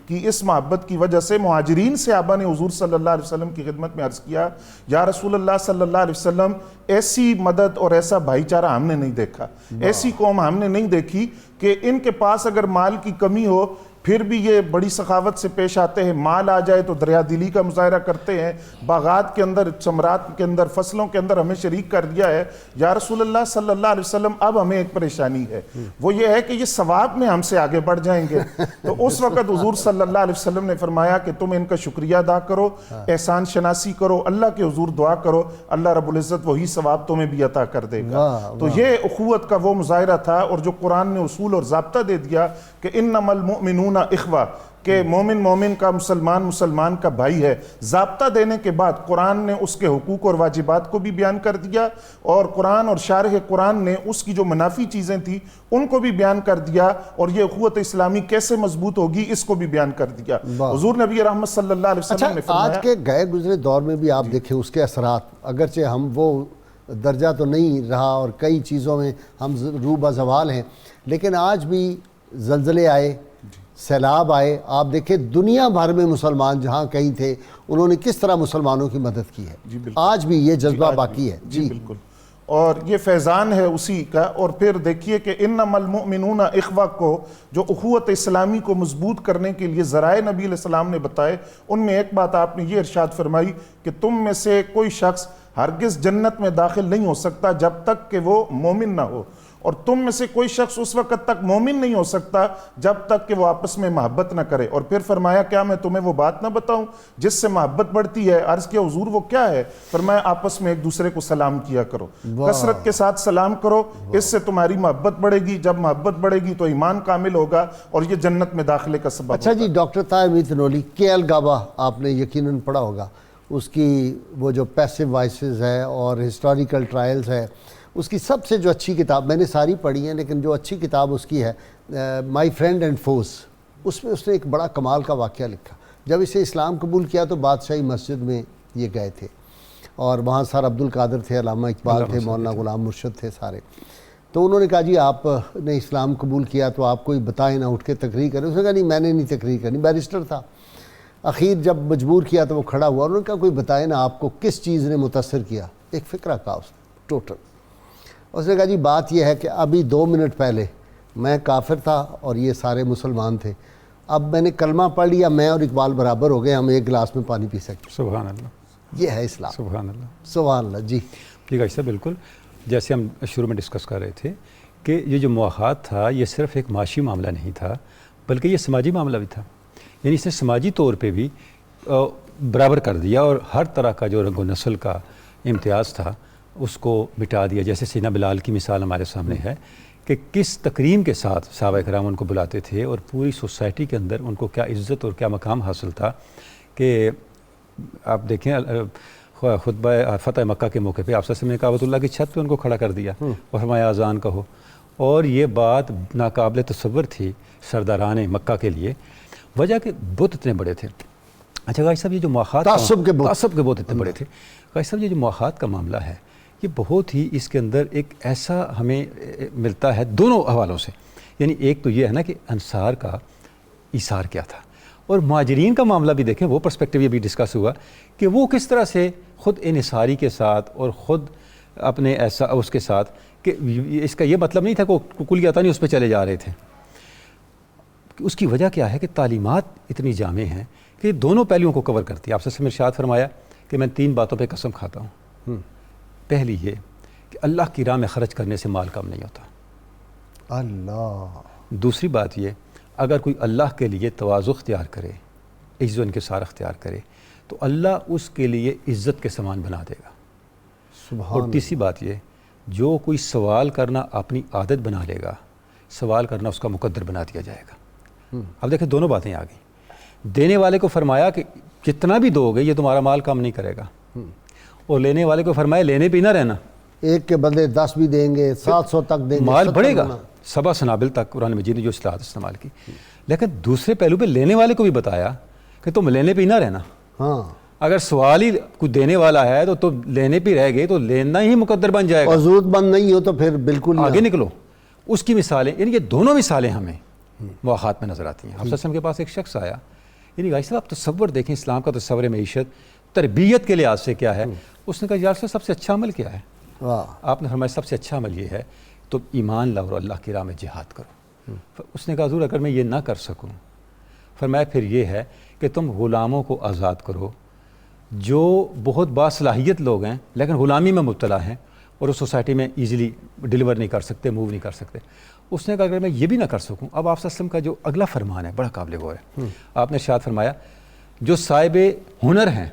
کی اس محبت کی وجہ سے مہاجرین صحابہ نے حضور صلی اللہ علیہ وسلم کی خدمت میں عرض کیا یا رسول اللہ صلی اللہ علیہ وسلم ایسی مدد اور ایسا بھائی چارہ ہم نے نہیں دیکھا، ایسی قوم ہم نے نہیں دیکھی کہ ان کے پاس اگر مال کی کمی ہو پھر بھی یہ بڑی سخاوت سے پیش آتے ہیں، مال آ جائے تو دریا دلی کا مظاہرہ کرتے ہیں، باغات کے اندر، ثمرات کے اندر، فصلوں کے اندر ہمیں شریک کر دیا ہے۔ یا رسول اللہ صلی اللہ علیہ وسلم اب ہمیں ایک پریشانی ہے، وہ یہ ہے کہ یہ ثواب میں ہم سے آگے بڑھ جائیں گے۔ تو اس وقت حضور صلی اللہ علیہ وسلم نے فرمایا کہ تم ان کا شکریہ ادا کرو، احسان شناسی کرو، اللہ کے حضور دعا کرو، اللہ رب العزت وہی ثواب تمہیں بھی عطا کر دے گا۔ تو یہ اخوت کا وہ مظاہرہ تھا، اور جو قرآن نے اصول اور ضابطہ دے دیا کہ انما المؤمنون اخوہ، کہ مومن کا مسلمان کا بھائی ہے، ضابطہ دینے کے بعد قرآن نے اس کے حقوق اور واجبات کو بھی بیان کر دیا، اور قرآن اور شارح قرآن نے اس کی جو منافی چیزیں تھیں ان کو بھی بیان کر دیا، اور یہ اخوت اسلامی کیسے مضبوط ہوگی اس کو بھی بیان کر دیا۔ حضور نبی رحمت صلی اللہ علیہ وسلم نے فرمایا، آج کے گئے گزرے دور میں بھی آپ دیکھیں اس کے اثرات، اگرچہ ہم وہ درجہ تو نہیں رہا اور کئی چیزوں میں ہم روبہ زوال ہیں، لیکن آج بھی زلزلے آئے، سیلاب آئے، آپ دیکھیں دنیا بھر میں مسلمان جہاں کہیں تھے انہوں نے کس طرح مسلمانوں کی مدد کی ہے، آج بھی یہ جذبہ باقی ہے۔ جی بالکل، اور یہ فیضان ہے اسی کا۔ اور پھر دیکھیے کہ انما المؤمنون اخوہ کو، جو اخوت اسلامی کو مضبوط کرنے کے لیے ذرائع نبی علیہ السلام نے بتائے، ان میں ایک بات آپ نے یہ ارشاد فرمائی کہ تم میں سے کوئی شخص ہرگز جنت میں داخل نہیں ہو سکتا جب تک کہ وہ مومن نہ ہو، اور تم میں سے کوئی شخص اس وقت تک مومن نہیں ہو سکتا جب تک کہ وہ آپس میں محبت نہ کرے۔ اور پھر فرمایا کیا میں تمہیں وہ بات نہ بتاؤں جس سے محبت بڑھتی ہے؟ عرض کیا حضور وہ کیا ہے؟ فرمایا آپس میں ایک دوسرے کو سلام کیا کرو، کثرت کے ساتھ سلام کرو، اس سے تمہاری محبت بڑھے گی، جب محبت بڑھے گی تو ایمان کامل ہوگا اور یہ جنت میں داخلے کا سبب ہوگا۔ اچھا جی، ڈاکٹر طاہر امین تنولی، کے ایل گابا آپ نے یقیناً پڑھا ہوگا، اس کی وہ جو پیسو وائسز ہے اور ہسٹوریکل ٹرائلز ہے، اس کی سب سے جو اچھی کتاب، میں نے ساری پڑھی ہیں لیکن جو اچھی کتاب اس کی ہے مائی فرینڈ اینڈ فوز، اس میں اس نے ایک بڑا کمال کا واقعہ لکھا۔ جب اسے اسلام قبول کیا تو بادشاہی مسجد میں یہ گئے تھے، اور وہاں سر عبد القادر تھے، علامہ اقبال تھے، مولانا غلام مرشد تھے سارے۔ تو انہوں نے کہا جی آپ نے اسلام قبول کیا تو آپ کوئی بتائیں نہ، اٹھ کے تقریر کریں۔ اس نے کہا نہیں میں نے نہیں تقریر کرنی، بیرسٹر تھا۔ اخیر جب مجبور کیا تو وہ کھڑا ہوا، انہوں نے کہا کوئی بتائیں نا آپ کو کس چیز نے متاثر کیا؟ ایک فقرہ کہا اس نے ٹوٹل۔ اس نے کہا جی بات یہ ہے کہ ابھی 2 منٹ پہلے میں کافر تھا اور یہ سارے مسلمان تھے، اب میں نے کلمہ پڑھ لیا، میں اور اقبال برابر ہو گئے، ہم ایک گلاس میں پانی پی سکتے۔ سبحان اللہ، یہ ہے اسلام۔ سبحان اللہ، سبحان اللہ۔ جی ٹھیک ہے، بالکل جیسے ہم شروع میں ڈسکس کر رہے تھے کہ یہ جو مواخات تھا یہ صرف ایک معاشی معاملہ نہیں تھا بلکہ یہ سماجی معاملہ بھی تھا، یعنی اس نے سماجی طور پہ بھی برابر کر دیا، اور ہر طرح کا جو رنگ و نسل کا امتیاز تھا اس کو مٹا دیا۔ جیسے سیدنا بلال کی مثال ہمارے سامنے ہے کہ کس تکریم کے ساتھ صحابہ کرام ان کو بلاتے تھے، اور پوری سوسائٹی کے اندر ان کو کیا عزت اور کیا مقام حاصل تھا کہ آپ دیکھیں خطبہ فتح مکہ کے موقع پہ آپ صلی اللہ علیہ وسلم نے کعبۃ اللہ کی چھت پہ ان کو کھڑا کر دیا اور فرمایا اذان کہو، اور یہ بات ناقابل تصور تھی سرداران مکہ کے لیے، وجہ کہ بت اتنے بڑے تھے۔ اچھا غازی صاحب، یہ جو مواخات تعصب کے بت اتنے بڑے تھے، غازی صاحب یہ جو مواخات کا معاملہ ہے یہ بہت ہی، اس کے اندر ایک ایسا ہمیں ملتا ہے دونوں حوالوں سے، یعنی ایک تو یہ ہے نا کہ انصار کا ایثار کیا تھا، اور مہاجرین کا معاملہ بھی دیکھیں، وہ پرسپیکٹیو یہ بھی ڈسکس ہوا کہ وہ کس طرح سے خود انحصاری کے ساتھ اور خود اپنے ایسا اس کے ساتھ، کہ اس کا یہ مطلب نہیں تھا کہ وہ کلیتا نہیں اس پہ چلے جا رہے تھے۔ اس کی وجہ کیا ہے کہ تعلیمات اتنی جامع ہیں کہ دونوں پہلوؤں کو کور کرتی ہے۔ آپ سے ارشاد فرمایا کہ میں 3 باتوں پہ قسم کھاتا ہوں۔ پہلی یہ کہ اللہ کی راہ میں خرچ کرنے سے مال کم نہیں ہوتا۔ اللہ۔ دوسری بات یہ، اگر کوئی اللہ کے لیے تواضع اختیار کرے، عزت و انکسار اختیار کرے، تو اللہ اس کے لیے عزت کے سامان بنا دے گا۔ اور تیسری بات یہ، جو کوئی سوال کرنا اپنی عادت بنا لے گا، سوال کرنا اس کا مقدر بنا دیا جائے گا۔ اب دیکھیں دونوں باتیں آ گئیں۔ دینے والے کو فرمایا کہ جتنا بھی دو گے یہ تمہارا مال کم نہیں کرے گا، اور لینے والے کو فرمایا لینے پہ نہ رہنا، ایک کے بدلے 10 بھی دیں گے، 700 تک دیں گے، مال بڑھے گا۔ 7 سنابل تک قرآن مجید نے جو اصطلاحات استعمال کی، لیکن دوسرے پہلو پہ لینے والے کو بھی بتایا کہ تم لینے پہ ہی نہ رہنا۔ ہاں، اگر سوال ہی کوئی دینے والا ہے تو تم لینے پہ رہ گئے تو لینا ہی مقدر بن جائے گا، اور ضرورت مند نہیں ہو تو پھر بالکل آگے نکلو۔ اس کی مثالیں، یعنی یہ دونوں مثالیں ہمیں مواخات میں نظر آتی ہیں۔ حضرت صلی اللہ علیہ وسلم کے پاس ایک شخص آیا یعنی بھائی صاحب آپ تصور دیکھیں اسلام کا تصور معیشت تربیت کے لحاظ سے کیا ہے. اس نے کہا یا رسول اللہ سب سے اچھا عمل کیا ہے؟ آپ نے فرمایا سب سے اچھا عمل یہ ہے تو ایمان لاؤ اور اللہ کی راہ میں جہاد کرو. اس نے کہا حضور اگر میں یہ نہ کر سکوں، فرمایا پھر یہ ہے کہ تم غلاموں کو آزاد کرو جو بہت باصلاحیت لوگ ہیں لیکن غلامی میں مبتلا ہیں اور اس سوسائٹی میں ایزیلی ڈیلیور نہیں کر سکتے، موو نہیں کر سکتے. اس نے کہا اگر میں یہ بھی نہ کر سکوں، اب آپ صلی اللہ علیہ وسلم کا جو اگلا فرمان ہے بڑا قابل غور ہے. آپ نے ارشاد فرمایا جو صاحب ہنر ہیں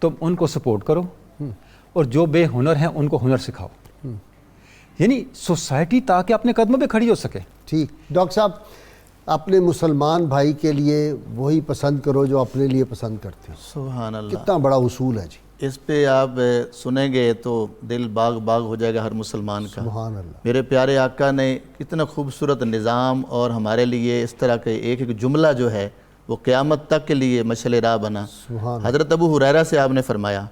تم ان کو سپورٹ کرو اور جو بے ہنر ہیں ان کو ہنر سکھاؤ. یعنی سوسائٹی تاکہ اپنے قدموں پہ کھڑی ہو سکے. ٹھیک ڈاکٹر صاحب، اپنے مسلمان بھائی کے لیے وہی پسند کرو جو اپنے لیے پسند کرتے ہو. سبحان اللہ. کتنا بڑا اصول ہے جی. اس پہ آپ سنیں گے تو دل باغ باغ ہو جائے گا ہر مسلمان کا. سبحان اللہ. میرے پیارے آقا نے کتنا خوبصورت نظام اور ہمارے لیے اس طرح کے ایک ایک جملہ جو ہے وہ قیامت تک کے لیے مشعل راہ بنا. حضرت ابو ہریرہ سے آپ نے فرمایا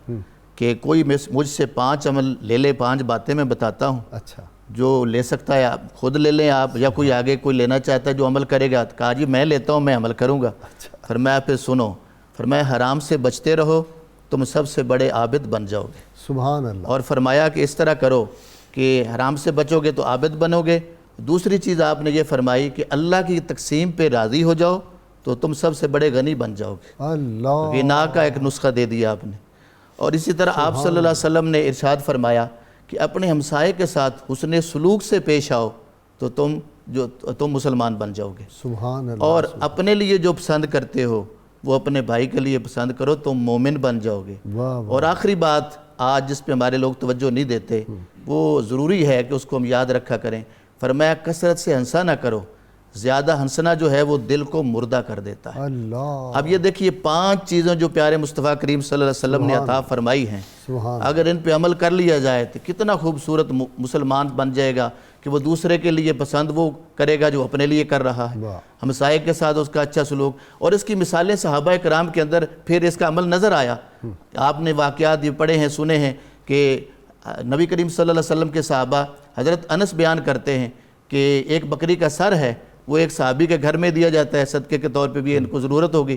کہ کوئی مجھ سے 5 عمل لے لے، 5 باتیں میں بتاتا ہوں. اچھا. جو لے سکتا ہے آپ خود لے لیں آپ، یا کوئی آگے کوئی لینا چاہتا ہے جو عمل کرے گا. کہا جی میں لیتا ہوں، میں عمل کروں گا. فرمایا پھر سنو، فرمایا حرام سے بچتے رہو تم سب سے بڑے عابد بن جاؤ گے. سبحان اللہ. اور فرمایا کہ اس طرح کرو کہ حرام سے بچو گے تو عابد بنو گے. دوسری چیز آپ نے یہ فرمائی کہ اللہ کی تقسیم پہ راضی ہو جاؤ تو تم سب سے بڑے غنی بن جاؤ گے. اللہ. غنا کا ایک نسخہ دے دیا آپ نے. اور اسی طرح آپ صلی اللہ علیہ وسلم نے ارشاد فرمایا کہ اپنے ہمسائے کے ساتھ حسن سلوک سے پیش آؤ تو تم مسلمان بن جاؤ گے. سبحان اللہ. اور اپنے لیے جو پسند کرتے ہو وہ اپنے بھائی کے لیے پسند کرو تم مومن بن جاؤ گے. اور آخری بات آج جس پہ ہمارے لوگ توجہ نہیں دیتے وہ ضروری ہے کہ اس کو ہم یاد رکھا کریں. فرمایا کثرت سے ہنسا نہ کرو، زیادہ ہنسنا جو ہے وہ دل کو مردہ کر دیتا ہے. اللہ. اب یہ دیکھیے 5 چیزیں جو پیارے مصطفیٰ کریم صلی اللہ علیہ وسلم نے عطا فرمائی ہیں، اگر ان پہ عمل کر لیا جائے تو کتنا خوبصورت مسلمان بن جائے گا کہ وہ دوسرے کے لیے پسند وہ کرے گا جو اپنے لیے کر رہا ہے. ہمسائے کے ساتھ اس کا اچھا سلوک. اور اس کی مثالیں صحابہ کرام کے اندر پھر اس کا عمل نظر آیا. آپ نے واقعات یہ پڑھے ہیں، سنے ہیں کہ نبی کریم صلی اللہ علیہ وسلم کے صحابہ، حضرت انس بیان کرتے ہیں کہ ایک بکری کا سر ہے وہ ایک صحابی کے گھر میں دیا جاتا ہے صدقے کے طور پہ بھی ان کو ضرورت ہوگی.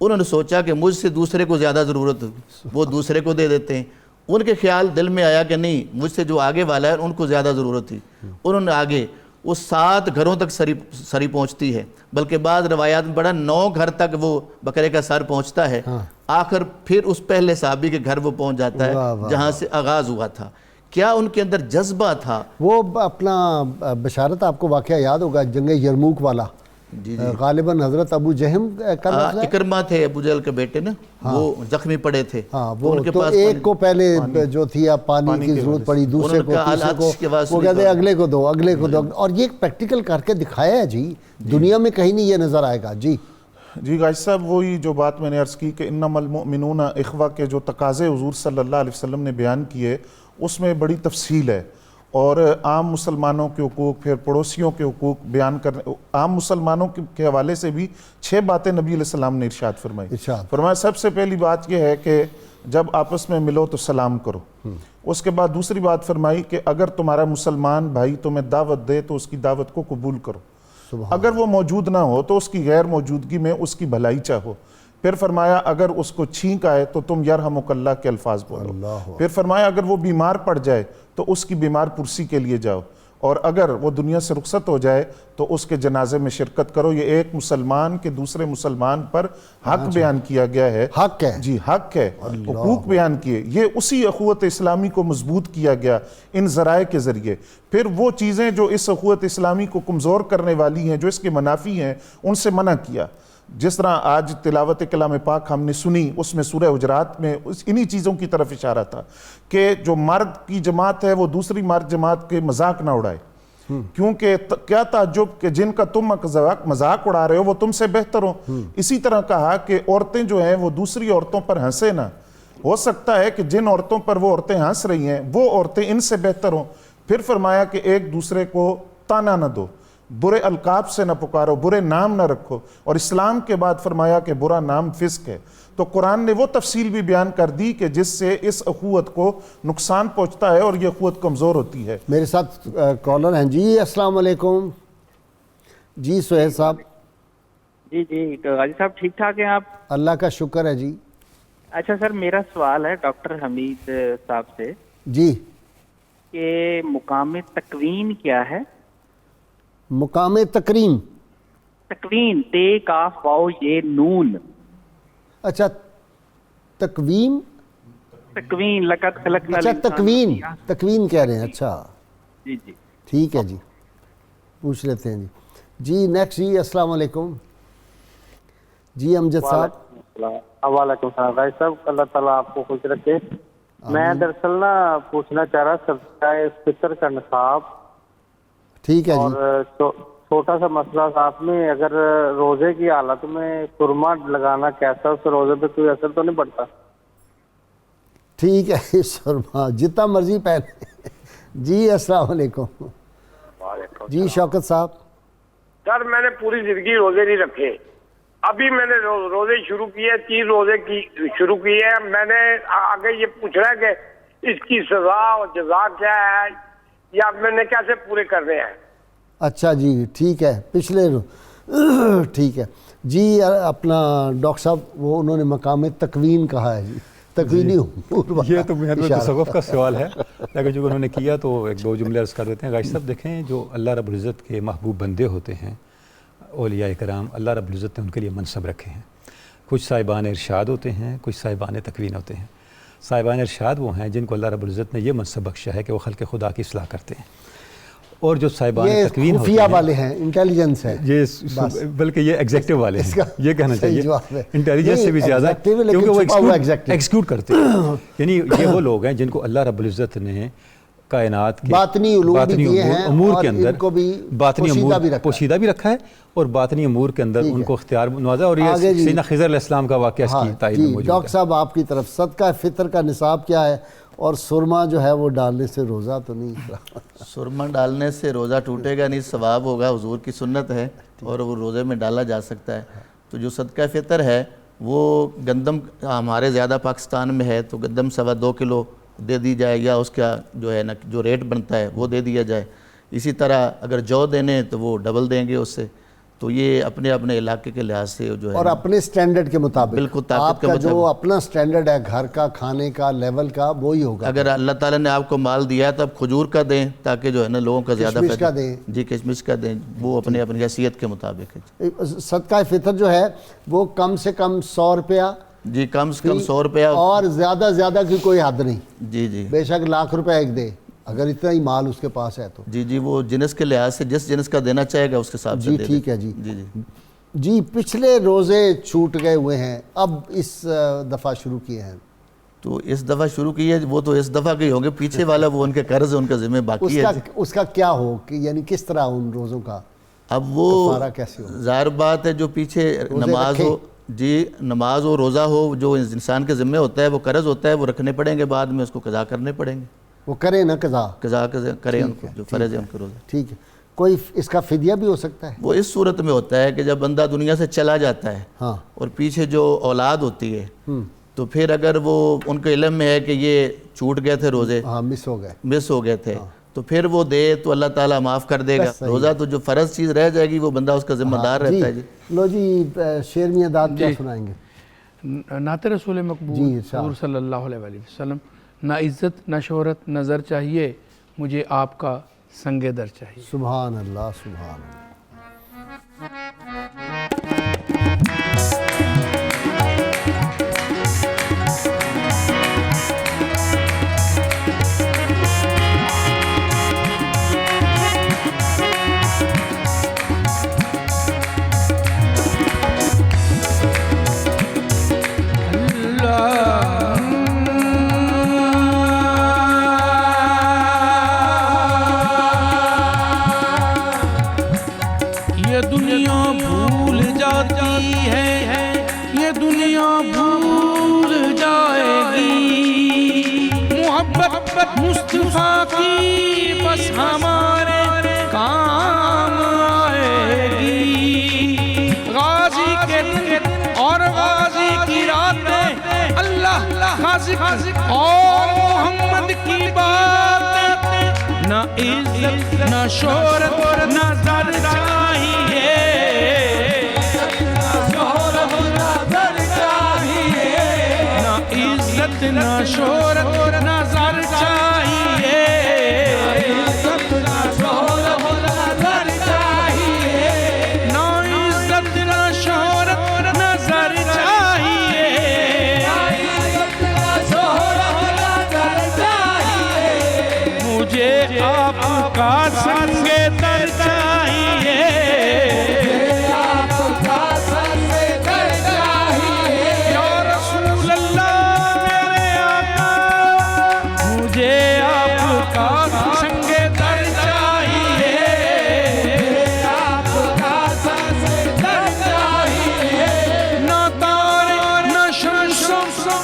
انہوں نے سوچا کہ مجھ سے دوسرے کو زیادہ ضرورت ہوگی، وہ دوسرے کو دے دیتے ہیں. ان کے خیال دل میں آیا کہ نہیں، مجھ سے جو آگے والا ہے ان کو زیادہ ضرورت تھی. انہوں نے آگے وہ 7 گھروں تک سری پہنچتی ہے، بلکہ بعض روایات میں بڑا 9 گھر تک وہ بکرے کا سر پہنچتا ہے. آخر پھر اس پہلے صحابی کے گھر وہ پہنچ جاتا ہے جہاں سے آغاز ہوا تھا. کیا ان کے اندر جذبہ تھا. وہ اپنا بشارت آپ کو واقعہ یاد ہوگا جنگ یرموک والا. جی غالباً حضرت ابو جہم اکرمہ تھے ابو جہل کے بیٹے نا، وہ زخمی پڑے تھے. وہ تو ایک کو پہلے جو تھی اب پانی کی ضرورت پڑی، دوسرے کو، تیسرے کو، وہ کہتے ہیں اگلے کو دو، اگلے کو دو. اور یہ پریکٹیکل کر کے دکھایا ہے جی. دنیا میں کہیں نہیں یہ نظر آئے گا. جی غازی صاحب، وہی جو بات میں نے عرض کی کہ انما المؤمنون اخوہ کے جو تقاضے حضور صلی اللہ علیہ وسلم نے بیان کیے اس میں بڑی تفصیل ہے. اور عام مسلمانوں کے حقوق، پھر پڑوسیوں کے حقوق بیان کرنے، عام مسلمانوں کے حوالے سے بھی 6 باتیں نبی علیہ السلام نے ارشاد فرمائی. فرمایا سب سے پہلی بات یہ ہے کہ جب آپس میں ملو تو سلام کرو. اس کے بعد دوسری بات فرمائی کہ اگر تمہارا مسلمان بھائی تمہیں دعوت دے تو اس کی دعوت کو قبول کرو. اگر وہ موجود نہ ہو تو اس کی غیر موجودگی میں اس کی بھلائی چاہو. پھر فرمایا اگر اس کو چھینک آئے تو تم یرحمک اللہ کے الفاظ بولو. پھر فرمایا اگر وہ بیمار پڑ جائے تو اس کی بیمار پرسی کے لیے جاؤ. اور اگر وہ دنیا سے رخصت ہو جائے تو اس کے جنازے میں شرکت کرو. یہ ایک مسلمان کے دوسرے مسلمان پر حق بیان کیا گیا ہے. حق ہے جی، حق ہے. حقوق بیان کیے. یہ اسی اخوت اسلامی کو مضبوط کیا گیا ان ذرائع کے ذریعے. پھر وہ چیزیں جو اس اخوت اسلامی کو کمزور کرنے والی ہیں، جو اس کے منافی ہیں، ان سے منع کیا. جس طرح آج تلاوت کلام پاک ہم نے سنی، اس میں سورہ حجرات میں انہی چیزوں کی طرف اشارہ تھا کہ جو مرد کی جماعت ہے وہ دوسری مرد جماعت کے مذاق نہ اڑائے. کیونکہ کیا تعجب کہ جن کا تم مذاق اڑا رہے ہو وہ تم سے بہتر ہو. اسی طرح کہا کہ عورتیں جو ہیں وہ دوسری عورتوں پر ہنسے نہ. ہو سکتا ہے کہ جن عورتوں پر وہ عورتیں ہنس رہی ہیں وہ عورتیں ان سے بہتر ہوں. پھر فرمایا کہ ایک دوسرے کو تانا نہ دو، برے القاب سے نہ پکارو، برے نام نہ رکھو. اور اسلام کے بعد فرمایا کہ برا نام فسق ہے. تو قرآن نے وہ تفصیل بھی بیان کر دی کہ جس سے اس اخوت کو نقصان پہنچتا ہے اور یہ اخوت کمزور ہوتی ہے. میرے ساتھ کالر ہیں. جی السلام علیکم. جی سہیل صاحب. جی جی غازی صاحب ٹھیک ٹھاک ہیں آپ؟ اللہ کا شکر ہے جی. اچھا سر میرا سوال ہے ڈاکٹر حمید صاحب سے جی. کہ مقام تکوین کیا ہے؟ مقام تکریم. تکوین تے کاف واو یہ نون. اچھا تکوین. تکوین لقد خلقنا اچھا الانسان. تکوین. تکوین کہہ رہے ہیں. اچھا جی جی ٹھیک ہے جی پوچھ لیتے ہیں جی. جی نیکسٹ جی. السلام علیکم جی. امجد صاحب. وعلیکم السلام بھائی صاحب, اللہ تعالیٰ آپ کو خوش رکھے. میں دراصل نا پوچھنا چاہ رہا صدقہ فطر کا نصاب. ٹھیک ہے اور جی. چھوٹا سا مسئلہ ساتھ میں, اگر روزے کی حالت میں سرما لگانا کیسا, اس سے روزے پہ کوئی اثر تو نہیں پڑتا؟ ٹھیک ہے سرما جتنا مرضی پہنے. جی السلام علیکم جی. شوکت صاحب. سر میں نے پوری زندگی روزے نہیں رکھے, ابھی میں نے روزے شروع کیے, 30 روزے کی شروع کیے ہیں. میں نے آگے یہ پوچھنا ہے کہ اس کی سزا اور جزا کیا ہے, یا میں نے کیسے پورے کرنے ہیں؟ اچھا جی ٹھیک ہے. پچھلے ٹھیک ہے جی. اپنا ڈاکٹر صاحب وہ انہوں نے مقام تکوین کہا ہے جی. تکوینی امور یہ تو تصوف کا سوال ہے, لیکن جو انہوں نے کیا تو ایک دو جملے عرض کر دیتے ہیں. غازی صاحب دیکھیں, جو اللہ رب العزت کے محبوب بندے ہوتے ہیں اولیاء کرام, اللہ رب العزت نے ان کے لیے منصب رکھے ہیں. کچھ صاحبان ارشاد ہوتے ہیں, کچھ صاحبان تکوین ہوتے ہیں. صاحبان ارشاد وہ ہیں جن کو اللہ رب العزت نے یہ منصب بخشا ہے کہ وہ خلق خدا کی اصلاح کرتے ہیں, اور جو صاحبان تکوین ہوتے ہیں والے ہیں, انٹیلیجنس ہے یہ, بلکہ یہ ایگزیکٹو والے ہیں, یہ کہنا چاہیے انٹیلیجنس سے بھی زیادہ, کیونکہ وہ ایکسکیوٹ کرتے ہیں. یعنی یہ وہ لوگ ہیں جن کو اللہ رب العزت نے کائنات کے باطنی امور کے اندر باطنی امور پوشیدہ بھی رکھا ہے, اور باطنی امور کے اندر ان کو اختیار نوازا. اور یہ سیدنا خضر علیہ السلام کا واقعہ اس کی تائید میں موجود ہے. ڈاکٹر صاحب آپ کی طرف صدقہ فطر کا نصاب کیا ہے, اور سرما جو ہے وہ ڈالنے سے روزہ تو نہیں؟ سرما ڈالنے سے روزہ ٹوٹے گا نہیں, ثواب ہوگا, حضور کی سنت ہے, اور وہ روزے میں ڈالا جا سکتا ہے. تو جو صدقہ فطر ہے وہ گندم ہمارے زیادہ پاکستان میں ہے, تو گندم 2.25 کلو دے دی جائے, یا اس کا جو ہے نا جو ریٹ بنتا ہے وہ دے دیا جائے. اسی طرح اگر جو دینے تو وہ ڈبل دیں گے اس سے. تو یہ اپنے اپنے علاقے کے لحاظ سے جو ہے اور اپنے سٹینڈرڈ کے مطابق, بالکل آپ کا جو اپنا سٹینڈرڈ ہے گھر کا کھانے کا لیول کا وہی ہوگا. اگر اللہ تعالیٰ نے آپ کو مال دیا ہے تو آپ کھجور کا دیں, تاکہ جو ہے نا لوگوں کا زیادہ کشمش کا دیں. جی کشمش کا دیں, وہ اپنے اپنی حیثیت کے مطابق ہے. صدقہ فطر جو ہے وہ کم سے کم 100 روپیہ, جی کم سے کم 100 روپیہ, اور زیادہ کی کوئی حد نہیں. جی جی بے شک لاکھ روپے ایک دے, اگر اتنا ہی مال اس کے پاس ہے تو. جی وہ جنس کے لحاظ سے جس جنس کا دینا چاہے گا اس کے حساب سے جی دے. ٹھیک ہے جی. جی جی جی پچھلے روزے چھوٹ گئے ہوئے ہیں, اب اس دفعہ شروع کیے ہیں. تو اس دفعہ شروع کی ہے, وہ تو اس دفعہ کے ہوں گے, پیچھے والا وہ ان کے قرض ہے, ان کا ذمہ باقی ہے. اس کا کیا ہو کہ یعنی کس طرح ان روزوں کا اب وہ کیسے ہو؟ ظاہر بات ہے جو پیچھے نماز ہو, جی نماز ہو, روزہ ہو, جو انسان کے ذمہ ہوتا ہے وہ قرض ہوتا ہے, وہ رکھنے پڑیں گے, بعد میں اس کو قضا کرنے پڑیں گے. وہ کرے نا قضا کریں ان کو, جو فرض ہے ان کے روزے. ٹھیک ہے. کوئی اس کا فدیہ بھی ہو سکتا ہے؟ وہ اس صورت میں ہوتا ہے کہ جب بندہ دنیا سے چلا جاتا ہے, ہاں, اور پیچھے جو اولاد ہوتی ہے, تو پھر اگر وہ ان کے علم میں ہے کہ یہ چھوٹ گئے تھے روزے, مس ہو گئے تھے, تو پھر وہ دے تو اللہ تعالیٰ معاف کر دے گا. روزہ تو جو فرض چیز رہ جائے گی وہ بندہ اس کا ذمہ دار رہتا ہے. جی لو جی شعر میں داد کیا سنائیں گے؟ نعت رسول مقبول حضور صلی اللہ علیہ وسلم. نہ عزت نہ شہرت نہ زر چاہیے, مجھے آپ کا سنگ در چاہیے. سبحان اللہ سبحان اللہ. مصطفیٰ کی بس ہمارے کام آئے گی. غازی کے دن اور غازی کی راتیں, اللہ غازی اور محمد کی باتیں. نہ عزت نہ شہرت نہ زر چاہیے, نہ شہرت نہ زر چاہیے، عزت نہ شہرت نہ زر چاہیے، نہ عزت نہ شہرت نہ زر چاہیے، عزت نہ شہرت نہ زر چاہیے، مجھے آپ کا سنگ در چاہیے،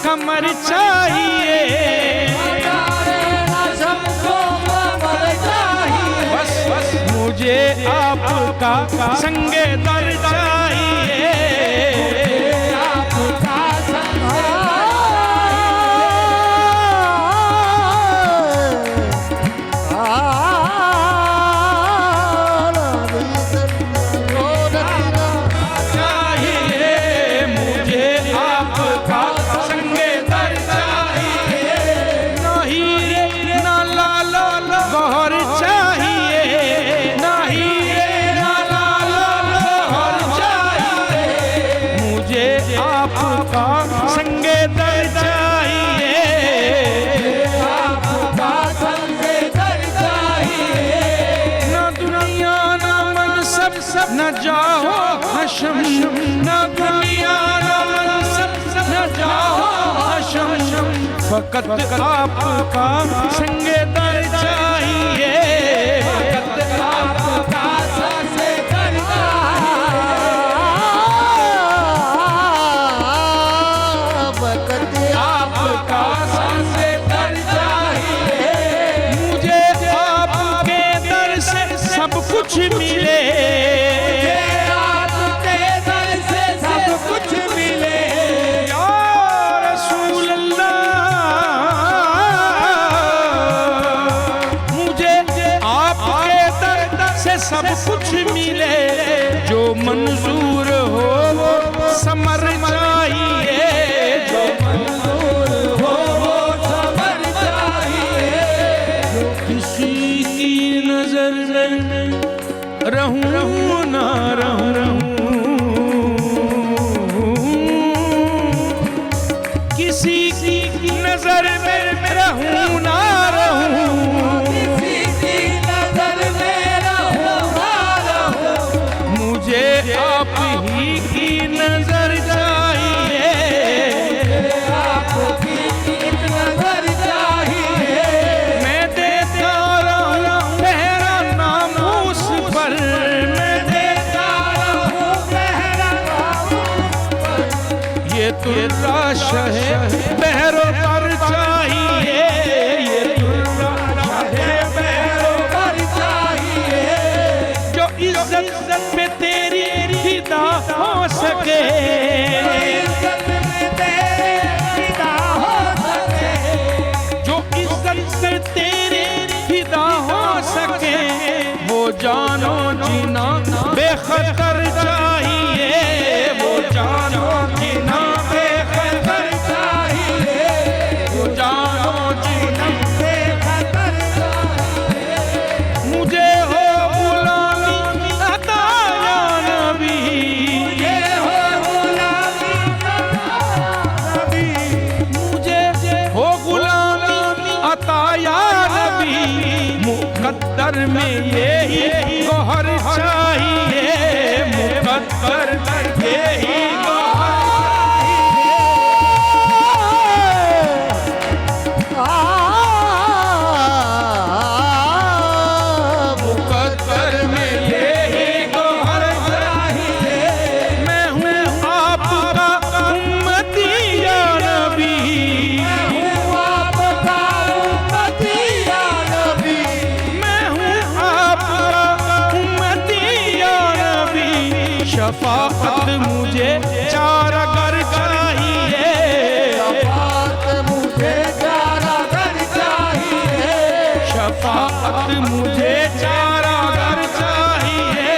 کمر چاہیے، بس مجھے آپ کا سنگ در چاہیے، نہ جاؤ حشم، نہ دنیا نہ منصب، نہ جاؤ حشم، فقط آپ کا سنگ در چاہیے، فقط آپ کا سنگ در چاہیے، فقط آپ کا سنگ در چاہیے، مجھے آپ کے در سے سب کچھ ملے، سب کچھ ملے، جو منظور ہو وہ ثمر چاہیے، جو منظور ہو وہ ثمر چاہیے، کسی کی نظر میں رہوں نہ رہوں، کسی کی نظر میں رہوں نہ رہوں، مجھے آپ ہی کی نظر چاہیے، آپ کی نظر چاہیے، میں دیتا رہوں پہرا ناموس پر، میں دیتا رہوں پہرا ناموس پر، یہ ترا شہ بحر و بر چاہیے، یہ ترا شہ بحر و بر چاہیے، جو عزت میں تیری فدا ہو سکے، عزت میں تیری فدا ہو سکے، جو عزت سے تیری فدا ہو سکے، وہ جان و جینا بے خطر چاہیے، وہ جان و جینا بے خطر چاہیے، وہ جان و جینا بے خطر چاہیے، مجھے ہو غلامی عطا یا نبی، یہ ہو غلامی عطا نبی، مجھے ہو غلامی عطا یا نبی، مقدر میں یہی گوہر چاہیے، مقدر میں یہی گوہر شفاعت مجھے چار گر چاہیے، شفاعت مجھے چار گر چاہیے، شفاعت مجھے چار گر چاہیے،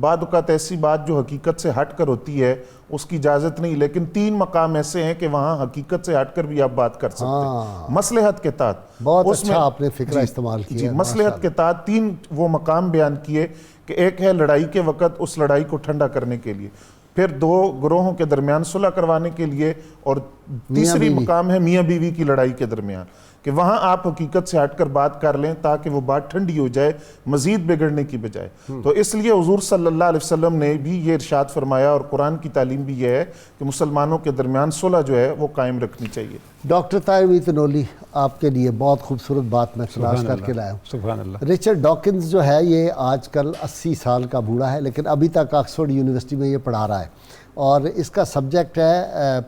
بعد اوقات ایسی بات جو حقیقت سے ہٹ کر ہوتی ہے اس کی اجازت نہیں، لیکن 3 مقام ایسے ہیں کہ وہاں حقیقت سے ہٹ کر بھی آپ بات کر سکتے ہیں مصلحت کے تحت۔ بہت اچھا آپ نے فکرہ استعمال کیا۔ مصلحت کے تحت 3 وہ مقام بیان کیے کہ ایک ہے لڑائی کے وقت اس لڑائی کو ٹھنڈا کرنے کے لیے، پھر 2 گروہوں کے درمیان صلح کروانے کے لیے، اور تیسری مقام ہے میاں بیوی کی لڑائی کے درمیان، کہ وہاں آپ حقیقت سے ہٹ کر بات کر لیں تاکہ وہ بات ٹھنڈی ہو جائے مزید بگڑنے کی بجائے۔ تو اس لیے حضور صلی اللہ علیہ وسلم نے بھی یہ ارشاد فرمایا، اور قرآن کی تعلیم بھی یہ ہے کہ مسلمانوں کے درمیان صلح جو ہے وہ قائم رکھنی چاہیے۔ ڈاکٹر طاہر میتنولی، آپ کے لیے بہت خوبصورت بات میں تلاش کر کے لایا ہوں۔ سبحان اللہ۔ رچرڈ ڈاکنز جو ہے یہ آج کل 80 سال کا بوڑھا ہے، لیکن ابھی تک آکسفورڈ یونیورسٹی میں یہ پڑھا رہا ہے، اور اس کا سبجیکٹ ہے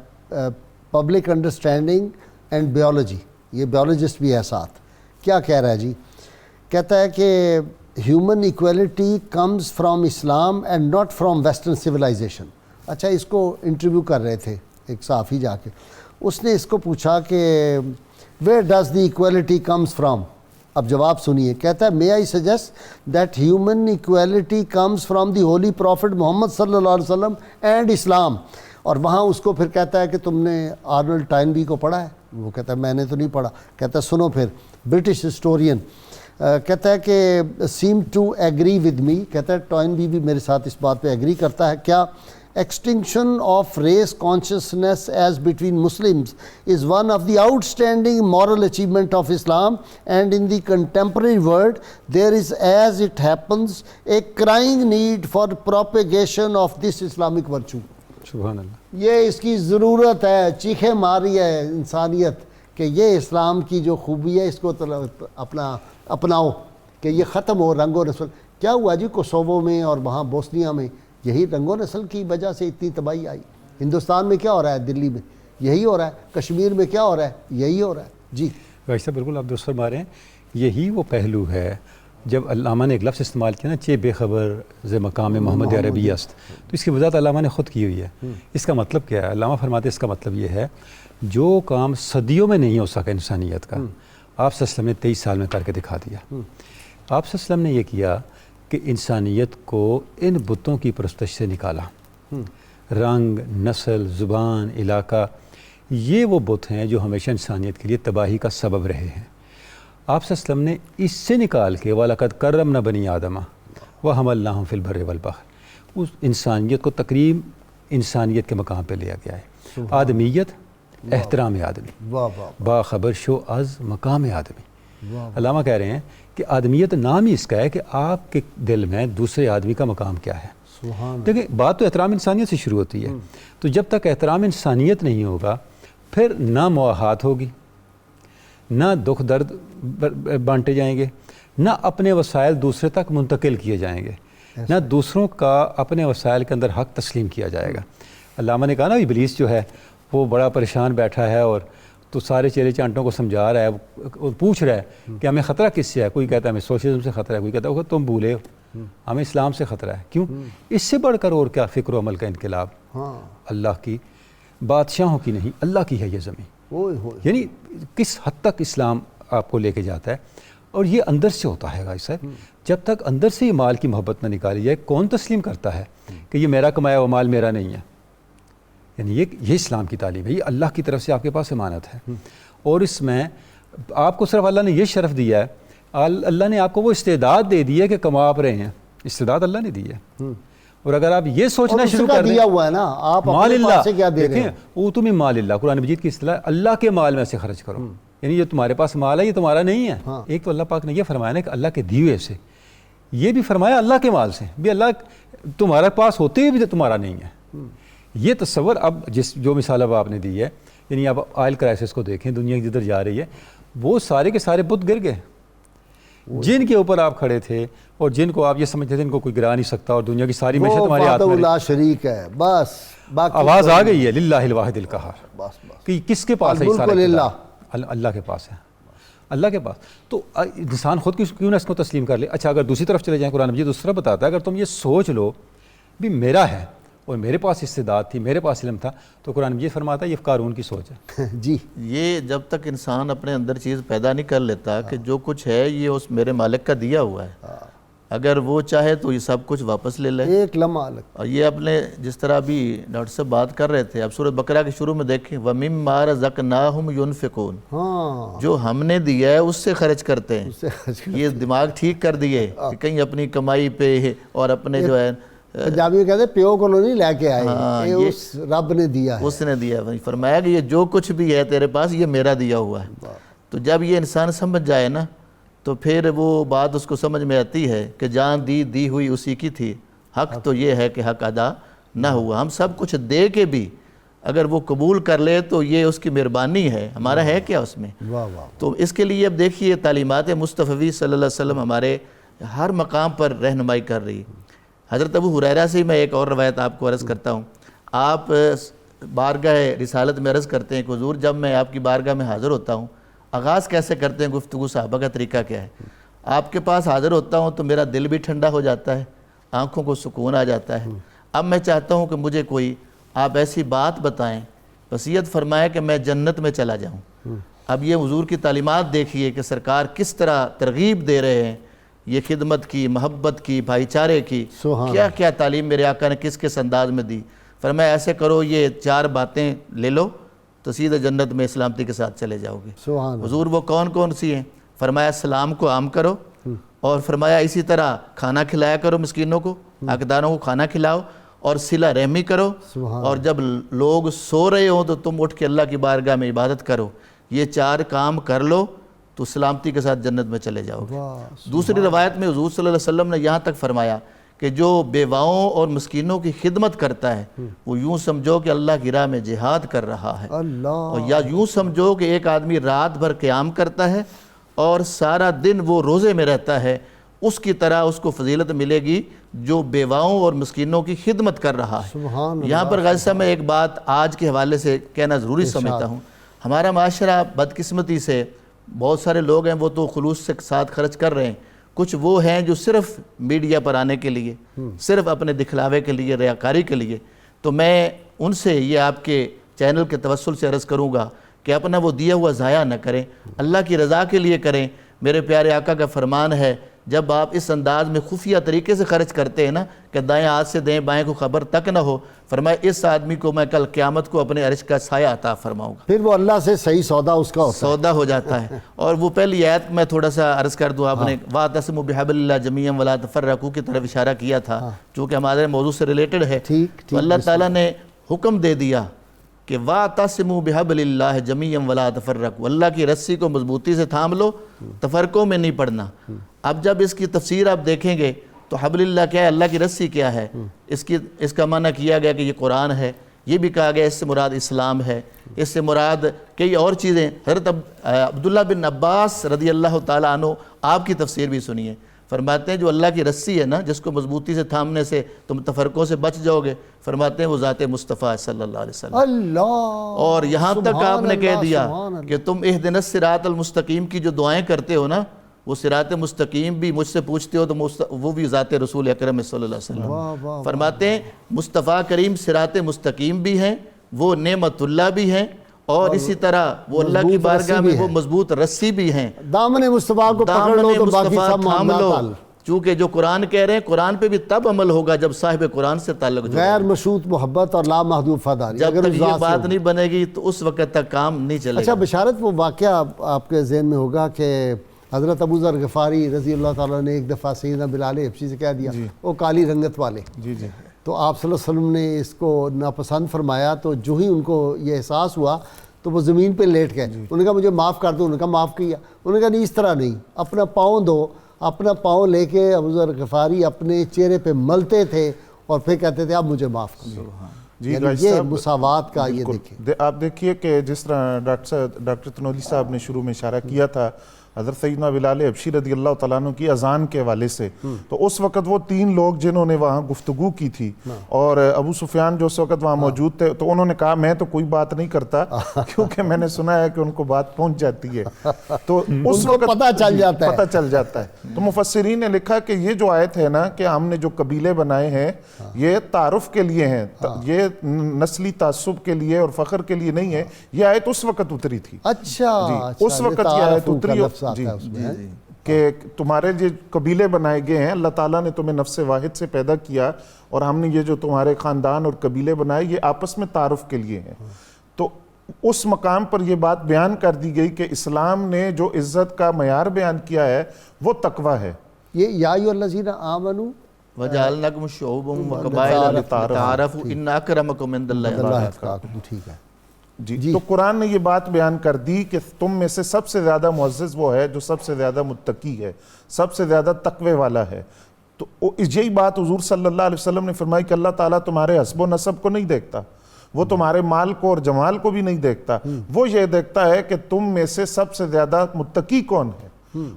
پبلک انڈرسٹینڈنگ اینڈ بیولوجی۔ یہ بیولوجسٹ بھی ہے ساتھ۔ کیا کہہ رہا ہے جی؟ کہتا ہے کہ human equality comes from Islam and not from western civilization. اچھا، اس کو انٹرویو کر رہے تھے ایک صحافی جا کے، اس نے اس کو پوچھا کہ where does the equality comes from? اب جواب سنیے، کہتا ہے may I suggest that human equality comes from the holy prophet Muhammad صلی اللہ علیہ وسلم اینڈ اسلام۔ اور وہاں اس کو پھر کہتا ہے کہ تم نے آرنلڈ ٹائنبی کو پڑھا ہے؟ وہ کہتا ہے میں نے تو نہیں پڑھا۔ کہتا ہے سنو پھر، برٹش ہسٹورین کہتا ہے کہ seem to agree with me, کہتا ہے ٹائنبی بھی میرے ساتھ اس بات پہ ایگری کرتا ہے، کیا extinction of race consciousness as between Muslims is one of the outstanding moral achievement of Islam and in the contemporary world there is as it happens a crying need for propagation of this Islamic virtue. سبحان اللہ۔ یہ اس کی ضرورت ہے، چیخیں مار رہی ہے انسانیت کہ یہ اسلام کی جو خوبی ہے اس کو اپناؤ، کہ یہ ختم ہو رنگ و نسل۔ کیا ہوا جی کوسوو میں اور وہاں بوسنیا میں؟ یہی رنگ و نسل کی وجہ سے اتنی تباہی آئی۔ ہندوستان میں کیا ہو رہا ہے؟ دلی میں یہی ہو رہا ہے، کشمیر میں کیا ہو رہا ہے؟ یہی ہو رہا ہے جی۔ ویسے بالکل آپ درست فرما رہے ہیں، یہی وہ پہلو ہے جب علامہ نے ایک لفظ استعمال کیا نا، چے بے خبر ز مقام محمد عربی است، تو اس کی وضاحت علامہ نے خود کی ہوئی ہے۔ اس کا مطلب کیا ہے؟ علامہ فرماتے ہیں اس کا مطلب یہ ہے جو کام صدیوں میں نہیں ہو سکا انسانیت کا، آپ صلی اللہ علیہ وسلم نے 23 سال میں کر کے دکھا دیا۔ آپ صلی اللہ علیہ وسلم نے یہ کیا کہ انسانیت کو ان بتوں کی پرستش سے نکالا۔ رنگ، نسل، زبان، علاقہ، یہ وہ بت ہیں جو ہمیشہ انسانیت کے لیے تباہی کا سبب رہے ہیں۔ آپ صلی اللہ علیہ وسلم نے اس سے نکال کے وَلَقَدْ كَرَّمْنَا بَنِي آدَمَ وَحَمَلْنَاهُمْ فِي الْبَرِّ وَالْبَحْرِ، اس انسانیت کو تقریب انسانیت کے مقام پہ لیا گیا ہے۔ آدمیت، احترام آدمی، باخبر شو از مقام آدمی۔ علامہ کہہ رہے ہیں کہ آدمیت نام ہی اس کا ہے کہ آپ کے دل میں دوسرے آدمی کا مقام کیا ہے۔ دیکھیں، بات تو احترام انسانیت سے شروع ہوتی ہے، تو جب تک احترام انسانیت نہیں ہوگا پھر نہ مواخات ہوگی، نہ دکھ درد بانٹے جائیں گے، نہ اپنے وسائل دوسرے تک منتقل کیے جائیں گے، نہ دوسروں کا اپنے وسائل کے اندر حق تسلیم کیا جائے گا۔ علامہ نے کہا نا، ابلیس جو ہے وہ بڑا پریشان بیٹھا ہے اور تو سارے چیلے چانٹوں کو سمجھا رہا ہے، وہ پوچھ رہا ہے کہ ہمیں خطرہ کس سے ہے؟ کوئی کہتا ہے ہمیں سوشلزم سے خطرہ ہے، کوئی کہتا ہے تم بھولے ہو ہمیں اسلام سے خطرہ ہے۔ کیوں؟ اس سے بڑھ کر اور کیا فکر و عمل کا انقلاب؟ اللہ کی، بادشاہوں کی نہیں، اللہ کی ہے یہ زمین۔ یعنی کس حد تک اسلام آپ کو لے کے جاتا ہے، اور یہ اندر سے ہوتا ہے بھائی صاحب۔ جب تک اندر سے یہ مال کی محبت نہ نکالی جائے، کون تسلیم کرتا ہے کہ یہ میرا کمایا ہوا مال میرا نہیں ہے؟ یعنی یہ اسلام کی تعلیم ہے، یہ اللہ کی طرف سے آپ کے پاس امانت ہے، اور اس میں آپ کو صرف اللہ نے یہ شرف دیا ہے، اللہ نے آپ کو وہ استعداد دے دی ہے کہ کما آپ رہے ہیں، استعداد اللہ نے دی ہے۔ اور اگر آپ یہ سوچنا شروع کر دیں، دیا ہوا ہے نا، آپ مال اللہ سے کیا دے رہے ہیں؟ دیکھیں، اوتو من مال اللہ، قرآن مجید کی اصطلاح ہے اللہ کے مال میں سے خرچ کرو، یعنی یہ تمہارے پاس مال ہے یہ تمہارا نہیں ہے۔ ایک تو اللہ پاک نے یہ فرمایا نا کہ اللہ کے دیے سے، یہ بھی فرمایا اللہ کے مال سے بھی، اللہ تمہارے پاس ہوتے ہوئے بھی تمہارا نہیں ہے۔ یہ تصور اب جو مثال اب آپ نے دی ہے، یعنی اب آئل کرائسس کو دیکھیں، دنیا جدھر جا رہی ہے، وہ سارے کے سارے بت گر گئے جن کے اوپر آپ کھڑے تھے اور جن کو آپ یہ سمجھتے تھے ان کو کوئی گرا نہیں سکتا، اور دنیا کی ساری معیشت تمہارے ہاتھ میں لا شریک ہے، بس آواز آ گئی ہے للہ الواحد القہار، کہ کس کے پاس ہے یہ سارا؟ اللہ کے پاس ہے، اللہ کے پاس۔ تو انسان خود کیوں نہ اس کو تسلیم کر لے؟ اچھا، اگر دوسری طرف چلے جائیں، قرآن مجید دوسرا بتاتا ہے اگر تم یہ سوچ لو بھی میرا ہے اور میرے پاس استعداد تھی، میرے پاس علم تھا، تو قرآن مجید فرماتا ہے یہ قارون کی سوچ ہے۔ جی، یہ جب تک انسان اپنے اندر چیز پیدا نہیں کر لیتا کہ جو کچھ ہے یہ اس میرے مالک کا دیا ہوا ہے، اگر وہ چاہے تو یہ سب کچھ واپس لے لے. ایک لمحہ الگ. اور یہ اپنے جس طرح ابھی ڈاکٹر صاحب بات کر رہے تھے, اب سورۃ بقرہ کے شروع میں دیکھیں وَمِمَّا رَزَقْنَاهُمْ يُنْفِقُونَ, جو ہم نے دیا ہے اس سے خرچ کرتے ہیں. یہ دماغ ٹھیک کر دیے کہ کہیں اپنی کمائی پہ اور اپنے جو ہے پنجابی میں کہتے ہیں پیو کو نہیں لے کے آئے, یہ اس رب نے دیا ہے, اس نے دیا ہے. فرمایا کہ یہ جو کچھ بھی ہے تیرے پاس یہ میرا دیا ہوا ہے. تو جب یہ انسان سمجھ جائے نا تو پھر وہ بات اس کو سمجھ میں آتی ہے کہ جان دی ہوئی اسی کی تھی, حق تو یہ ہے کہ حق ادا نہ ہوا. ہم سب کچھ دے کے بھی اگر وہ قبول کر لے تو یہ اس کی مہربانی ہے, ہمارا ہے کیا اس میں. تو اس کے لیے اب دیکھیے تعلیمات مصطفی صلی اللہ علیہ وسلم ہمارے ہر مقام پر رہنمائی کر رہی. حضرت ابو ہریرہ سے میں ایک اور روایت آپ کو عرض کرتا ہوں. آپ بارگاہ رسالت میں عرض کرتے ہیں کہ حضور جب میں آپ کی بارگاہ میں حاضر ہوتا ہوں آغاز کیسے کرتے ہیں, گفتگو صحابہ کا طریقہ کیا ہے. آپ کے پاس حاضر ہوتا ہوں تو میرا دل بھی ٹھنڈا ہو جاتا ہے, آنکھوں کو سکون آ جاتا ہے. اب میں چاہتا ہوں کہ مجھے کوئی آپ ایسی بات بتائیں, وصیت فرمائے کہ میں جنت میں چلا جاؤں. اب یہ حضور کی تعلیمات دیکھیے کہ سرکار کس طرح ترغیب دے رہے ہیں, یہ خدمت کی, محبت کی, بھائی چارے کی, کیا کیا تعلیم میرے آقا نے کس کس انداز میں دی. فرمایا ایسے کرو, یہ 4 باتیں لے لو تو سیدھے جنت میں سلامتی کے ساتھ چلے جاؤ گے. حضور وہ کون کون سی ہیں؟ فرمایا سلام کو عام کرو, اور فرمایا اسی طرح کھانا کھلایا کرو مسکینوں کو, حقداروں کو کھانا کھلاؤ, اور صلہ رحمی کرو, اور جب لوگ سو رہے ہوں تو تم اٹھ کے اللہ کی بارگاہ میں عبادت کرو. یہ 4 کام کر لو تو سلامتی کے ساتھ جنت میں چلے جاؤ گے. دوسری روایت میں حضور صلی اللہ علیہ وسلم نے یہاں تک فرمایا کہ جو بیواؤں اور مسکینوں کی خدمت کرتا ہے وہ یوں سمجھو کہ اللہ کی راہ میں جہاد کر رہا ہے, اور یا یوں سمجھو کہ ایک آدمی رات بھر قیام کرتا ہے اور سارا دن وہ روزے میں رہتا ہے, اس کی طرح اس کو فضیلت ملے گی جو بیواؤں اور مسکینوں کی خدمت کر رہا ہے. یہاں پر غازی صاحب میں ایک بات آج کے حوالے سے کہنا ضروری سمجھتا ہوں. ہمارا معاشرہ بدقسمتی سے بہت سارے لوگ ہیں وہ تو خلوص سے ساتھ خرچ کر رہے ہیں, کچھ وہ ہیں جو صرف میڈیا پر آنے کے لیے, صرف اپنے دکھلاوے کے لیے, ریاکاری کے لیے. تو میں ان سے یہ آپ کے چینل کے توسل سے عرض کروں گا کہ اپنا وہ دیا ہوا ضائع نہ کریں, اللہ کی رضا کے لیے کریں. میرے پیارے آقا کا فرمان ہے جب آپ اس انداز میں خفیہ طریقے سے خرچ کرتے ہیں نا کہ دائیں ہاتھ سے دیں بائیں کو خبر تک نہ ہو, فرمایا اس آدمی کو میں کل قیامت کو اپنے عرش کا سایہ عطا فرماؤں گا. پھر وہ اللہ سے صحیح سودا اس کا سودا ہو جاتا ہے. اور وہ پہلی آیت میں تھوڑا سا عرض کر دوں, آپ نے وَاعْتَصِمُوا بِحَبْلِ اللَّهِ جَمِيعًا وَلَا تَفَرَّقُوا کی طرف اشارہ کیا تھا, چونکہ ہمارے موضوع سے ریلیٹڈ ہے. تو اللہ تعالیٰ نے حکم دے دیا کہ وَاعْتَصِمُوا بِحَبْلِ اللَّهِ جَمِيعًا وَلَا تَفَرَّقُوا, اللہ کی رسی کو مضبوطی سے تھام لو, تفرقوں میں نہیں پڑنا. اب جب اس کی تفسیر آپ دیکھیں گے تو حبل اللہ کیا ہے, اللہ کی رسی کیا ہے, اس کا معنی کیا گیا کہ یہ قرآن ہے. یہ بھی کہا گیا اس سے مراد اسلام ہے, اس سے مراد کئی اور چیزیں. حضرت عبداللہ بن عباس رضی اللہ تعالیٰ عنہ آپ کی تفسیر بھی سنیے, فرماتے ہیں جو اللہ کی رسی ہے نا جس کو مضبوطی سے تھامنے سے تم تفرقوں سے بچ جاؤ گے, فرماتے ہیں وہ ذات مصطفیٰ صلی اللہ علیہ وسلم. اور یہاں تک آپ نے کہہ دیا کہ تم اہدنا الصراط المستقیم کی جو دعائیں کرتے ہو نا, وہ صراط مستقیم بھی مجھ سے پوچھتے ہو تو وہ بھی ذات رسول اکرم صلی اللہ علیہ وسلم. فرماتے ہیں مصطفیٰ کریم صراط مستقیم بھی ہیں, وہ نعمت اللہ بھی ہیں, اور اسی طرح وہ اللہ کی بارگاہ میں وہ مضبوط رسی بھی ہیں. دامن مصطفیٰ کو پکڑ لو تو باقی سب معاملات. چونکہ جو قرآن کہہ رہے ہیں قرآن پہ بھی تب عمل ہوگا جب صاحب قرآن سے تعلق جو غیر مشروط محبت اور لامحدود وفاداری. جب تک یہ بات نہیں بنے گی تو اس وقت تک کام نہیں چلے گا. اچھا بشارت, وہ واقعہ آپ کے ذہن میں ہوگا کہ حضرت ابو ذر غفاری رضی اللہ تعالیٰ نے ایک دفعہ سیدنا بلال حبشی سے کہہ دیا وہ کالی رنگت والے, تو آپ صلی اللہ علیہ وسلم نے اس کو ناپسند فرمایا. تو جو ہی ان کو یہ احساس ہوا تو وہ زمین پہ لیٹ گئے. انہوں نے کہا مجھے معاف کر دو, انہوں نے کہا معاف کیا. انہوں نے کہا نہیں اس طرح نہیں, اپنا پاؤں دو. اپنا پاؤں لے کے ابو ذر غفاری اپنے چہرے پہ ملتے تھے اور پھر کہتے تھے اب مجھے معاف کر دو. یہ مساوات کا یہ دیکھیں. آپ دیکھیے کہ جس طرح ڈاکٹر تنولی صاحب نے شروع میں اشارہ کیا تھا حضرت سیدنا بلال حبشی رضی اللہ تعالیٰ عنہ کی اذان کے حوالے سے, تو اس وقت وہ 3 لوگ جنہوں نے وہاں گفتگو کی تھی, اور ابو سفیان جو اس وقت وہاں موجود تھے, تو انہوں نے کہا میں تو کوئی بات نہیں کرتا کیونکہ میں نے سنا ہے کہ ان کو بات پہنچ جاتی ہے, تو اس وقت پتہ چل جاتا ہے. تو مفسرین نے لکھا کہ یہ جو آیت ہے نا کہ ہم نے جو قبیلے بنائے ہیں یہ تعارف کے لیے ہیں, یہ نسلی تعصب کے لیے اور فخر کے لیے نہیں ہے. یہ آیت اس وقت اتری تھی. اچھا اس وقت یہ آیت اتری. کہ تمہارے جو قبیلے بنائے گئے ہیں، اللہ تعالیٰ نے تمہیں نفس واحد سے پیدا کیا اور ہم نے یہ جو تمہارے خاندان اور قبیلے بنائے یہ آپس میں تعارف کے لیے ہیں. تو اس مقام پر یہ بات بیان کر دی گئی کہ اسلام نے جو عزت کا معیار بیان کیا ہے وہ تقوی ہے. یہ یا ایھا الذین آمنوا وَجَعَلْنَاكُمْ شُعُوبًا وَقَبَائِلَ لِتَعَارَفُوا إِنَّ أَكْرَمَكُمْ عِندَ اللَّهِ أَتْقَاكُمْ. ٹھیک ہے جی. تو قرآن نے یہ بات بیان کر دی کہ تم میں سے سب سے زیادہ معزز وہ ہے جو سب سے زیادہ متقی ہے، سب سے زیادہ تقوی والا ہے. تو یہی بات حضور صلی اللہ علیہ وسلم نے فرمائی کہ اللہ تعالیٰ تمہارے حسب و نسب کو نہیں دیکھتا، وہ تمہارے مال کو اور جمال کو بھی نہیں دیکھتا، وہ یہ دیکھتا ہے کہ تم میں سے سب سے زیادہ متقی کون ہے.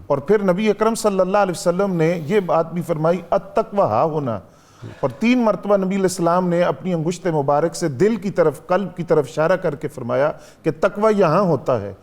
اور پھر نبی اکرم صلی اللہ علیہ وسلم نے یہ بات بھی فرمائی التقویٰ ہا ہونا. اور 3 مرتبہ نبی علیہ السلام نے اپنی انگشت مبارک سے دل کی طرف، قلب کی طرف اشارہ کر کے فرمایا کہ تقویٰ یہاں ہوتا ہے،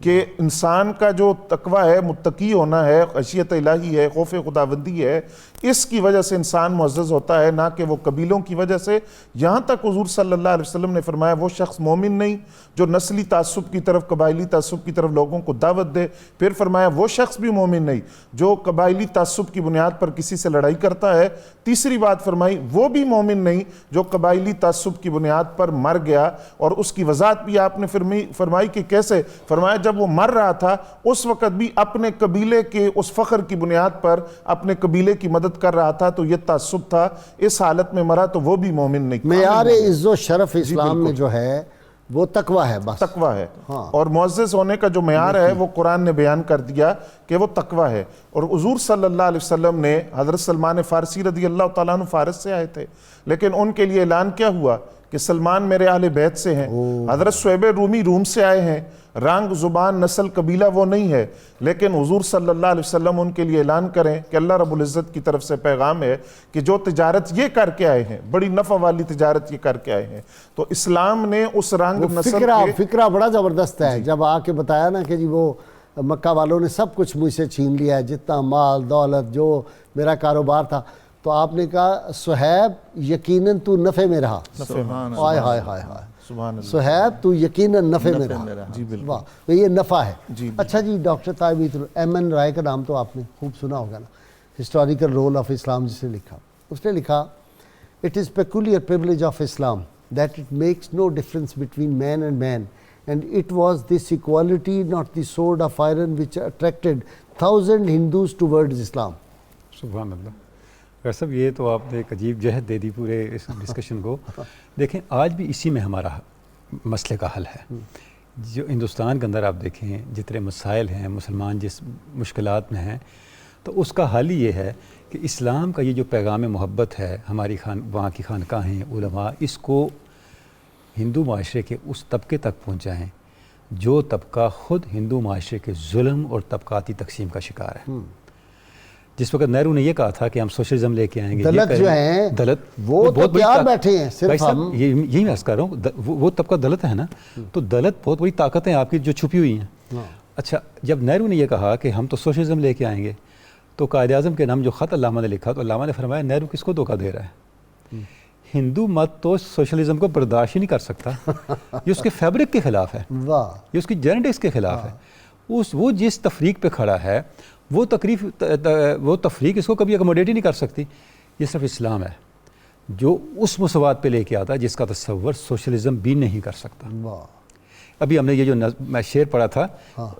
کہ انسان کا جو تقویٰ ہے، متقی ہونا ہے، خشیت الہی ہے، خوف خداوندی ہے، اس کی وجہ سے انسان معزز ہوتا ہے، نہ کہ وہ قبیلوں کی وجہ سے. یہاں تک حضور صلی اللہ علیہ وسلم نے فرمایا وہ شخص مومن نہیں جو نسلی تعصب کی طرف، قبائلی تعصب کی طرف لوگوں کو دعوت دے. پھر فرمایا وہ شخص بھی مومن نہیں جو قبائلی تعصب کی بنیاد پر کسی سے لڑائی کرتا ہے. تیسری بات فرمائی وہ بھی مومن نہیں جو قبائلی تعصب کی بنیاد پر مر گیا. اور اس کی وضاحت بھی آپ نے فرمائی کہ کیسے. فرمایا جب وہ مر رہا تھا اس وقت بھی اپنے قبیلے کے اس فخر کی بنیاد پر اپنے قبیلے کی مدد کر رہا تھا، تو یہ تعصب تھا. اس حالت میں مرا تو وہ بھی مومن نہیں. معیار عز و شرف اسلام میں جو ہے وہ تقویٰ ہے، بس تقویٰ ہے. اور معزز ہونے کا جو معیار ہے وہ قرآن نے بیان کر دیا کہ وہ تقویٰ ہے. اور حضور صلی اللہ علیہ وسلم نے، حضرت سلمان فارسی رضی اللہ تعالیٰ عنہ فارس سے آئے تھے، لیکن ان کے لیے اعلان کیا ہوا کہ سلمان میرے اہل بیت سے ہیں. حضرت صہیب رومی روم سے آئے ہیں، رنگ، زبان، نسل، قبیلہ وہ نہیں ہے، لیکن حضور صلی اللہ علیہ وسلم ان کے لیے اعلان کریں کہ اللہ رب العزت کی طرف سے پیغام ہے کہ جو تجارت یہ کر کے آئے ہیں، بڑی نفع والی تجارت یہ کر کے آئے ہیں. تو اسلام نے اس رنگ، نسل کے فکرہ بڑا زبردست ہے. جب آ کے بتایا نا کہ جی وہ مکہ والوں نے سب کچھ مجھ سے چھین لیا ہے، جتنا مال دولت جو میرا کاروبار تھا، تو آپ نے کہا صہیب یقیناً تو نفع میں رہا. ہائے ہائے ہائے ہائے، صہیب تو یقیناً نفع میں رہا. جی بالکل، واہ، یہ نفع ہے. اچھا جی ڈاکٹر طاہر ایم این رائے کا نام تو آپ نے خوب سنا ہوگا نا، ہسٹوریکل رول آف اسلام جس نے لکھا. اس نے لکھا it is peculiar privilege of Islam that it makes no difference between man and man and it was this equality not the sword of iron which attracted 1000 Hindus towards Islam. سبحان اللہ. Doctor صاحب یہ تو آپ نے ایک عجیب جہت دے دی پورے اس ڈسکشن کو. دیکھیں آج بھی اسی میں ہمارا مسئلے کا حل ہے. جو ہندوستان کے اندر آپ دیکھیں جتنے مسائل ہیں، مسلمان جس مشکلات میں ہیں، تو اس کا حل یہ ہے کہ اسلام کا یہ جو پیغام محبت ہے، ہماری وہاں کی خانقاہیں، علماء اس کو ہندو معاشرے کے اس طبقے تک پہنچائیں جو طبقہ خود ہندو معاشرے کے ظلم اور طبقاتی تقسیم کا شکار ہے. جس وقت نہرو نے یہ کہا تھا کہ ہم سوشلزم لے کے آئیں گے، دلت جو ہیں دلت وہ تو تیار بیٹھے ہیں، صرف ہم یہی میں عرض کر رہا ہوں، وہ طبقہ دلت ہے نا، تو دلت بہت بڑی طاقت ہیں آپ کی جو چھپی ہوئی ہیں. اچھا جب نہرو نے یہ کہا کہ ہم تو سوشلزم لے کے آئیں گے، تو قائد اعظم کے نام جو خط علامہ نے لکھا، تو علامہ نے فرمایا نہرو کس کو دھوکہ دے رہا ہے، ہندو مت تو سوشلزم کو برداشت ہی نہیں کر سکتا، یہ اس کے فیبرک کے خلاف ہے، یہ اس کی جینیٹکس کے خلاف ہے. وہ جس تفریق پہ کھڑا ہے وہ تفریق اس کو کبھی اکوموڈیٹ ہی نہیں کر سکتی. یہ صرف اسلام ہے جو اس مساوات پہ لے کے آتا ہے جس کا تصور سوشلزم بھی نہیں کر سکتا. ابھی ہم نے یہ جو میں شعر پڑھا تھا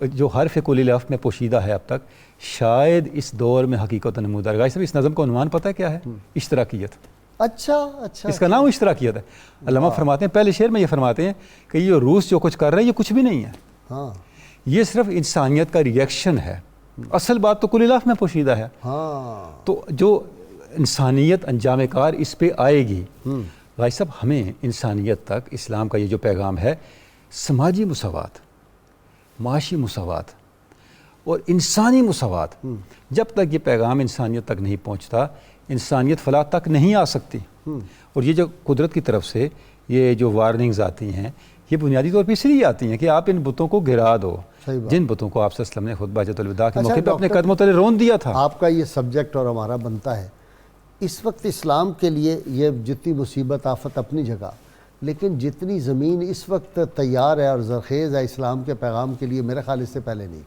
جو حرف کلی لفظ میں پوشیدہ ہے اب تک، شاید اس دور میں حقیقت نمودار. گائے صاحب اس نظم کا عنوان پتہ ہے کیا ہے؟ اشتراکیت. اچھا اس کا نام اشتراکیت ہے. علامہ فرماتے ہیں، پہلے شعر میں یہ فرماتے ہیں کہ یہ روس جو کچھ کر رہے ہیں یہ کچھ بھی نہیں ہے، یہ صرف انسانیت کا ریئیکشن ہے. اصل بات تو کل الاف میں پوشیدہ ہے. تو جو انسانیت انجام کار اس پہ آئے گی. بھائی صاحب ہمیں انسانیت تک اسلام کا یہ جو پیغام ہے، سماجی مساوات، معاشی مساوات اور انسانی مساوات، جب تک یہ پیغام انسانیت تک نہیں پہنچتا انسانیت فلاح تک نہیں آ سکتی. اور یہ جو قدرت کی طرف سے یہ جو وارننگز آتی ہیں یہ بنیادی طور پہ اس لیے آتی ہیں کہ آپ ان بتوں کو گرا دو، جن بتوں کو آپ صلی اللہ علیہ وسلم نے خطبہ حجۃ الوداع کے موقع پہ اپنے قدموں تلے رون دیا تھا. آپ کا یہ سبجیکٹ اور ہمارا بنتا ہے اس وقت اسلام کے لیے یہ جتنی مصیبت آفت اپنی جگہ، لیکن جتنی زمین اس وقت تیار ہے اور زرخیز ہے اسلام کے پیغام کے لیے، میرے خیال اس سے پہلے نہیں.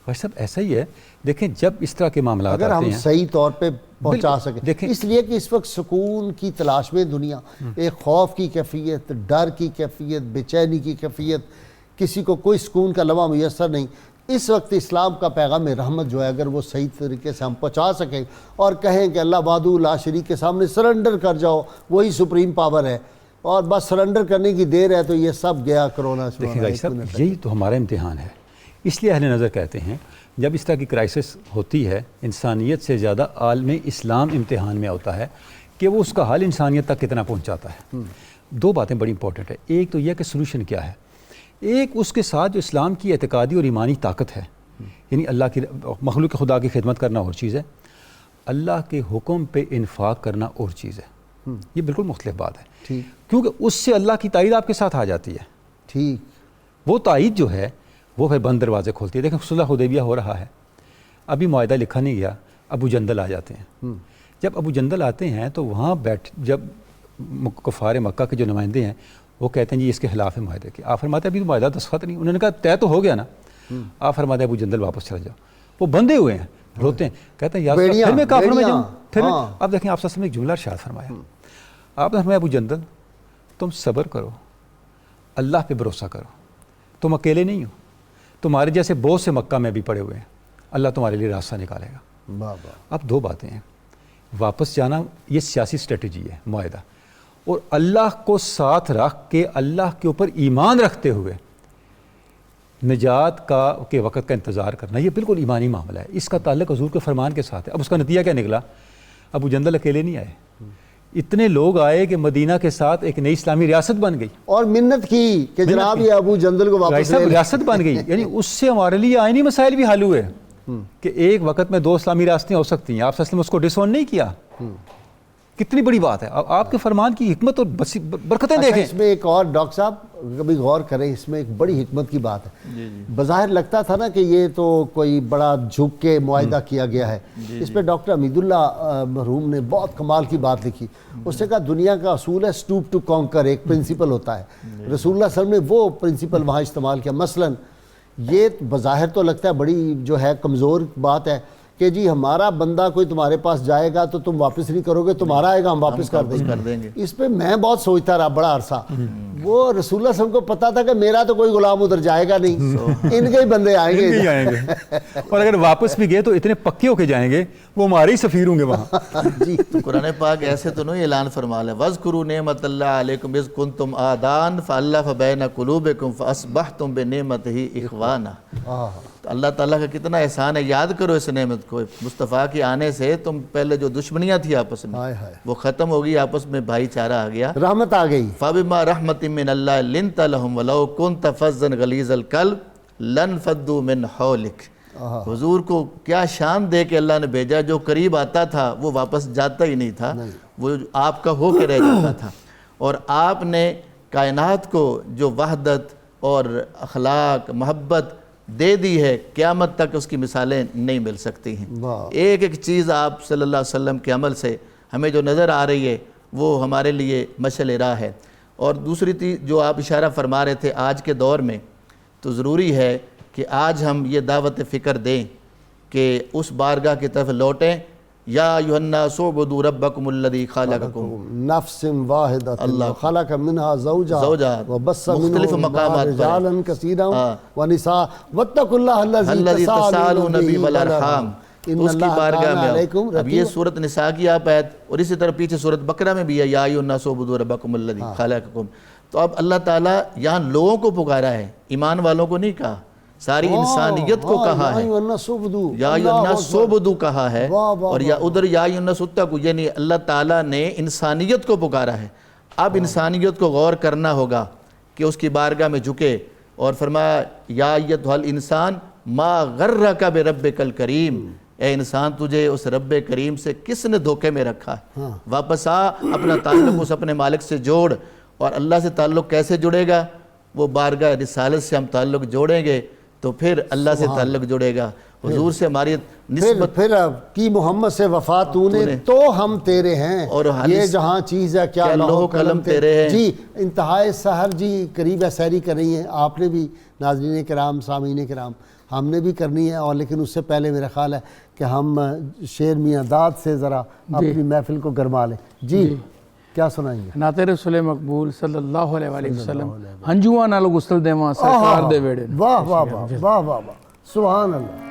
بھائی صاحب ایسا ہی ہے، دیکھیں جب اس طرح کے معاملات اگر آتے ہم ہیں صحیح طور پہ پہنچا سکیں، دیکھیں اس لیے کہ اس وقت سکون کی تلاش میں دنیا، ایک خوف کی کیفیت، ڈر کی کیفیت، بے چینی کی کیفیت، کسی کو کوئی سکون کا لمحہ میسر نہیں. اس وقت اسلام کا پیغام رحمت جو ہے اگر وہ صحیح طریقے سے ہم پہنچا سکیں اور کہیں کہ اللہ وحدہ لا شریک کے سامنے سرنڈر کر جاؤ، وہی سپریم پاور ہے اور بس سرنڈر کرنے کی دیر ہے، تو یہ سب گیا کرونا. دیکھیں بھائی صاحب یہی تو ہمارا امتحان ہے. اس لیے اہل نظر کہتے ہیں جب اس طرح کی کرائسس ہوتی ہے، انسانیت سے زیادہ عالم اسلام امتحان میں ہوتا ہے کہ وہ اس کا حل انسانیت تک کتنا پہنچاتا ہے. دو باتیں بڑی امپورٹنٹ ہے. ایک تو یہ کہ سلوشن کیا ہے، ایک اس کے ساتھ جو اسلام کی اعتقادی اور ایمانی طاقت ہے، یعنی اللہ کی مخلوق خدا کی خدمت کرنا اور چیز ہے، اللہ کے حکم پہ انفاق کرنا اور چیز ہے. یہ بالکل مختلف بات ہے، کیونکہ اس سے اللہ کی تائید آپ کے ساتھ آ جاتی ہے. ٹھیک، وہ تائید جو ہے وہ پھر بند دروازے کھولتی ہے. دیکھیں صلح حدیبیہ ہو رہا ہے، ابھی معاہدہ لکھا نہیں گیا، ابو جندل آ جاتے ہیں. جب ابو جندل آتے ہیں تو وہاں جب کفار مکہ کے جو نمائندے ہیں وہ کہتے ہیں جی اس کے خلاف ہے معاہدے کے. آپ فرماتے ہیں ابھی تو معاہدہ دستخط نہیں. انہوں نے کہا طے تو ہو گیا نا. آپ فرماتے ہیں ابو جندل واپس چلا جاؤ. وہ بندے ہوئے ہیں، روتے ہیں، کہتے ہیں یا پھر میں کافر میں جاؤں. پھر اب دیکھیں آپ نے ایک جملہ ارشاد فرمایا. آپ نے فرمایا ابو جندل تم صبر کرو، اللہ پہ بھروسہ کرو، تم اکیلے نہیں ہو، تمہارے جیسے بہت سے مکہ میں بھی پڑے ہوئے ہیں، اللہ تمہارے لیے راستہ نکالے گا. اب دو باتیں ہیں، واپس جانا یہ سیاسی اسٹریٹجی ہے معاہدہ، اور اللہ کو ساتھ رکھ کے اللہ کے اوپر ایمان رکھتے ہوئے نجات کے وقت کا انتظار کرنا، یہ بالکل ایمانی معاملہ ہے. اس کا تعلق حضور کے فرمان کے ساتھ ہے. اب اس کا نتیجہ کیا نکلا؟ ابو جندل اکیلے نہیں آئے، اتنے لوگ آئے کہ مدینہ کے ساتھ ایک نئی اسلامی ریاست بن گئی، اور منت کی کہ جناب یہ ابو جندل کو واپس ریاست بن گئی. یعنی اس سے ہمارے لیے آئینی مسائل بھی حل ہوئے کہ ایک وقت میں 2 اسلامی ریاستیں ہو سکتی ہیں. آپ صلی اللہ علیہ وسلم اس کو ڈس اون نہیں کیا. کتنی بڑی بات ہے. آپ کے فرمان کی حکمت اور برکتیں دیکھیں. اس میں ایک اور ڈاکٹر صاحب کبھی غور کریں، اس میں ایک بڑی حکمت کی بات ہے. بظاہر لگتا تھا نا کہ یہ تو کوئی بڑا جھک کے معاہدہ کیا گیا ہے. اس پہ ڈاکٹر حمید اللہ مرحوم نے بہت کمال کی بات لکھی. اس نے کہا دنیا کا اصول ہے اسٹوپ ٹو کانکر، ایک پرنسپل ہوتا ہے. رسول اللہ صلی اللہ علیہ وسلم نے وہ پرنسپل وہاں استعمال کیا. مثلا یہ بظاہر تو لگتا ہے بڑی جو ہے کمزور بات ہے کہ جی ہمارا بندہ کوئی تمہارے پاس جائے گا تو تم واپس نہیں کرو گے، تمہارا آئے گا ہم واپس کر دیں گے. اس پہ میں بہت سوچتا رہا بڑا عرصہ. وہ رسول اللہ صلی اللہ علیہ وسلم کو پتا تھا کہ میرا تو کوئی غلام ادھر جائے گا نہیں، ان کے ہی بندے آئیں گے. اور اگر واپس بھی گئے تو اتنے پکے ہو کے جائیں گے وہ ہمارے ہی سفیر ہوں گے وہاں. جی تو قرآن پاک ایسے تو نہیں اعلان فرما لے وَاذْكُرُوا نِعْمَةَ اللَّهِ عَلَيْكُمْ إِذْ كُنْتُمْ أَعْدَاءً فَأَلَّفَ بَيْنَ قُلُوبِكُمْ فَأَصْبَحْتُمْ بِنِعْمَتِهِ إِخْوَانًا. تو اللہ تعالیٰ کا کتنا احسان ہے، یاد کرو اس نعمت کو. مصطفیٰ کے آنے سے تم پہلے جو دشمنیاں تھی آپس میں وہ ختم ہو گئی، آپس میں بھائی چارہ آ گیا، رحمت آ گئی. فَبِمَا رَحْمَةٍ مِّنَ اللَّهِ لِنْتَ لَهُمْ وَلَوْ كُنْتَ فَظًّا غَلِيظَ الْقَلْبِ لَانفَضُّوا مِنْ حَوْلِكَ. حضور کو کیا شان دے کے اللہ نے بھیجا. جو قریب آتا تھا وہ واپس جاتا ہی نہیں تھا، وہ آپ کا ہو کے رہ جاتا تھا. اور آپ نے کائنات کو جو وحدت اور اخلاق محبت دے دی ہے، قیامت تک اس کی مثالیں نہیں مل سکتی ہیں. ایک ایک چیز آپ صلی اللہ علیہ وسلم کے عمل سے ہمیں جو نظر آ رہی ہے وہ ہمارے لیے مشعل راہ ہے. اور دوسری چیز جو آپ اشارہ فرما رہے تھے آج کے دور میں، تو ضروری ہے کہ آج ہم یہ دعوت فکر دیں کہ اس بارگاہ کی طرف لوٹیں. یا ایھا الناس اعبدوا ربکم الذی خلقکم نفس واحدۃ خلق منها زوجها وبث مختلف مقامات رجالا کثیرا ونساء واتقوا اللہ الذی تساءلون به والارحام. اس کی بارگاہ میں اب یہ سورۃ نساء کی آپ آیت، اور اسی طرح پیچھے سورۃ بقرہ میں بھی ہے یا ایھا الناس اعبدوا ربکم الذی خلقکم. تو اب اللہ تعالیٰ یہاں لوگوں کو پکارا ہے، ایمان والوں کو نہیں کہا، ساری انسانیت کو کہا ہے. یا ایھا الناس اعبدوا کہا ہے، اور یا ادھر یا ایھا الناس اتقوا، یعنی اللہ تعالیٰ نے انسانیت کو پکارا ہے. اب انسانیت کو غور کرنا ہوگا کہ اس کی بارگاہ میں جھکے، اور فرمایا یا ایھا الانسان ما غرک بربک الکریم. اے انسان تجھے اس رب کریم سے کس نے دھوکے میں رکھا ہے. واپس آ، اپنا تعلق اس اپنے مالک سے جوڑ. اور اللہ سے تعلق کیسے جڑے گا؟ وہ بارگاہ رسالت سے ہم تعلق جوڑیں گے تو پھر اللہ سے تعلق جڑے گا. حضور سے ہماری نسبت پھر کی محمد سے وفا تو نے تو ہم تیرے ہیں، اور یہ جہاں چیز ہے کیا لوح قلم تیرے ہیں۔ جی انتہائے سحر جی قریب ہے، سحری کر رہی ہیں آپ نے بھی، ناظرین کرام سامعین کرام ہم نے بھی کرنی ہے، اور لیکن اس سے پہلے میرا خیال ہے کہ ہم شیر میاں داد سے ذرا اپنی محفل کو گرما لیں۔ جی کیا سنائیں گے؟ نعت رسول مقبول صلی اللہ علیہ وآلہ وسلم ہنجواں نال غسل دیواں سرکار دے ویڑے۔ واہ واہ واہ واہ واہ واہ سبحان اللہ۔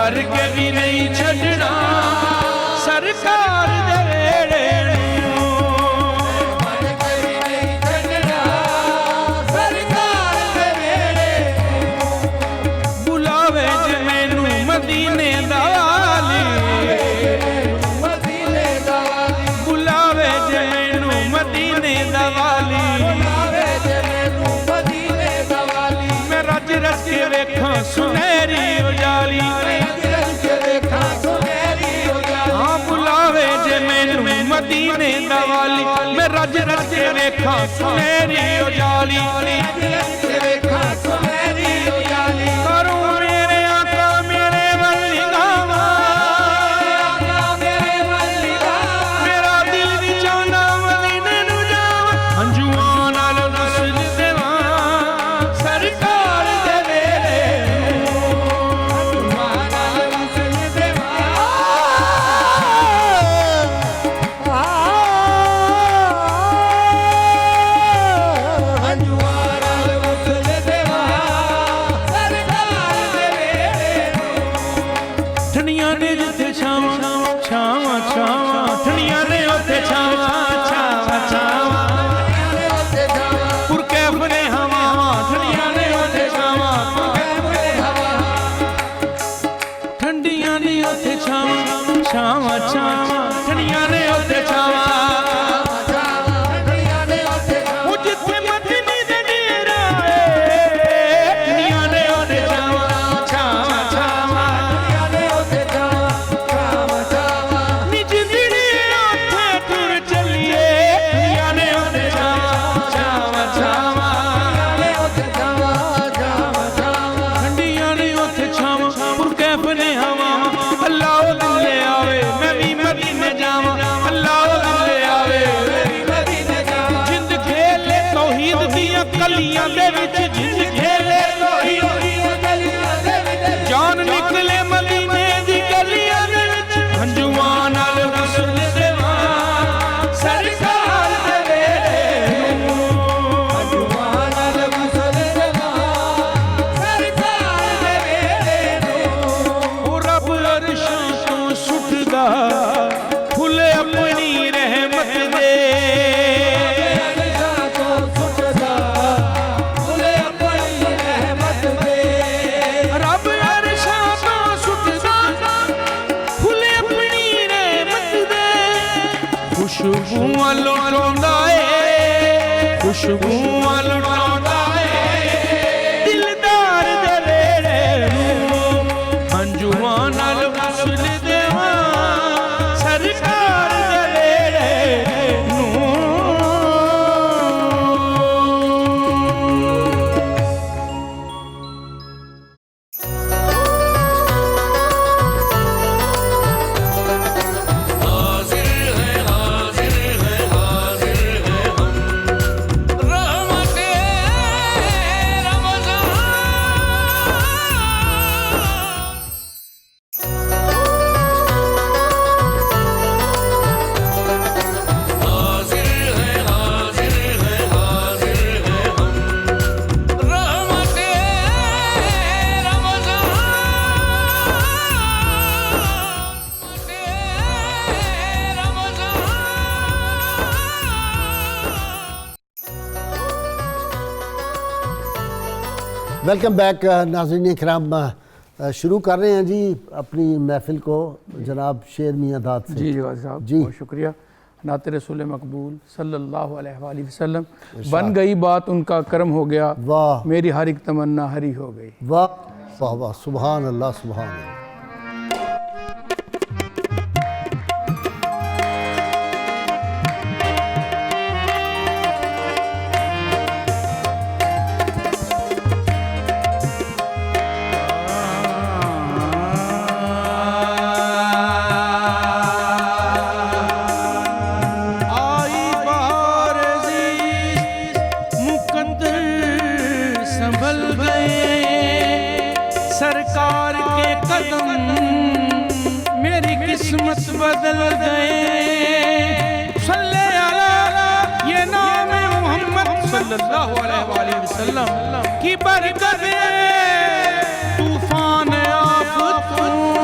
مر کے بھی نہیں چھڈنا سرکار دے ویڑے مر کے بھی نہیں چھڈنا سرکار دے ویڑے بلاوے جے مینوں مدینے دا والی بلاوے جے مینوں مدینے دا والی میں رج رج کے ویکھاں سنہری اجالی ہاں بلاوے جے مینوں مدینے دا والی میں رج رج کے ویکھاں سنہری اجالی کروں میرے آقا میرے ولی گاواں میرا دل بھی چاہندا مدینے نوں جاواں ہنجواں نال غسل دیواں سرکار دے ویڑے ہنجواں نال غسل دیواں ہنجواں نال غسل دیواں سرکار دے ویڑے ٹھنڈیاں نے جتھے چھاواں چھاواں چھاواں ٹھنڈیاں نے اوتھے چھاواں چھاواں چھاواں پرکیف نے ہواواں ٹھنڈیاں نے اوتھے چھاواں ٹھنڈیاں نے اوتھے چھاواں چھاواں چھاواں ٹھنڈیاں نے اوتھے چھاواں وہ جتھے مدینے دے ڈیرا اے ٹھنڈیاں نے اوتھے چھاواں چھاواں چھاواں نج دڑی اوتھے ٹر چلیے ٹھنڈیاں نے اوتھے چھاواں چھاواں چھاواں ٹھنڈیاں نے اوتھے چھاواں پرکیف نے ہواواں اللہ او دل لے آوے میں بھی مدینے جاواں اللہ او دل لے آوے میں بھی مدینے جاواں جند کھیلے توحید دیاں کلیاں دے وچ جند کھیلے توحید دیاں کلیاں دے وچ جان نکلے مدینے دی گلیاں دے وچ ہنجواں نال غسل دیواں سرکار دے ویڑے ہنجواں نال غسل دیواں سرکار دے ویڑے او رب عرشاں تو سٹدا پھل اپنی رحمت دے رب عرشاں تو سٹدا پھل اپنی رحمت دے خوشبو لٹاوندا اے خوشبو لٹاوندا اے دلدار دے ویڑے ہنجواں نال غسل دیواں سرکار دے ویڑے ویلکم بیک ناظرین اکرام، شروع کر رہے ہیں جی اپنی محفل کو جناب شیر میاں داد سے۔ جی غازی صاحب جی بہت شکریہ۔ نعت رسول مقبول صلی اللہ علیہ وآلہ وسلم، بن گئی بات ان کا کرم ہو گیا، واہ میری ہر ایک تمنا ہری ہو گئی۔ واہ واہ واہ، سبحان اللہ سبحان اللہ۔ سرکار کے قدم میری قسمت بدل گئے، صلی علی یہ نام محمد صلی اللہ علیہ وآلہ وسلم کی برکت طوفان آفتوں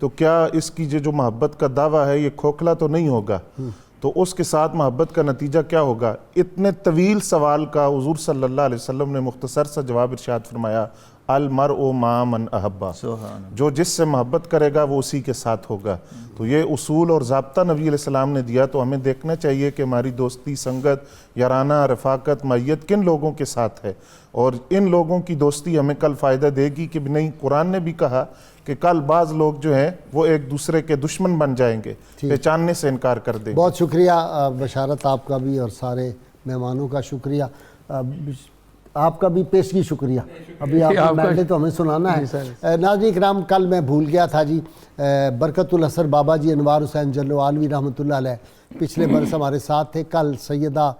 تو کیا اس کی جو محبت کا دعویٰ ہے یہ کھوکھلا تو نہیں ہوگا؟ تو اس کے ساتھ محبت کا نتیجہ کیا ہوگا؟ اتنے طویل سوال کا حضور صلی اللہ علیہ وسلم نے مختصر سا جواب ارشاد فرمایا، المرء مع من احبا، جو جس سے محبت کرے گا وہ اسی کے ساتھ ہوگا۔ تو یہ اصول اور ضابطہ نبی علیہ السلام نے دیا، تو ہمیں دیکھنا چاہیے کہ ہماری دوستی، سنگت، یارانہ، رفاقت، معیت کن لوگوں کے ساتھ ہے، اور ان لوگوں کی دوستی ہمیں کل فائدہ دے گی کہ نہیں۔ قرآن نے بھی کہا کہ کل بعض لوگ جو ہیں وہ ایک دوسرے کے دشمن بن جائیں گے، پہچاننے سے انکار کر دیں گے۔ بہت شکریہ بشارت آپ کا بھی اور سارے مہمانوں کا شکریہ، آپ کا بھی پیشگی شکریہ۔ ابھی آپ کا میڈلے تو ہمیں سنانا ہے۔ ناظرین کرام، کل میں بھول گیا تھا جی، برکت الاثر بابا جی انوار حسین جلو عالوی رحمۃ اللہ علیہ پچھلے برس ہمارے ساتھ تھے۔ کل سیدہ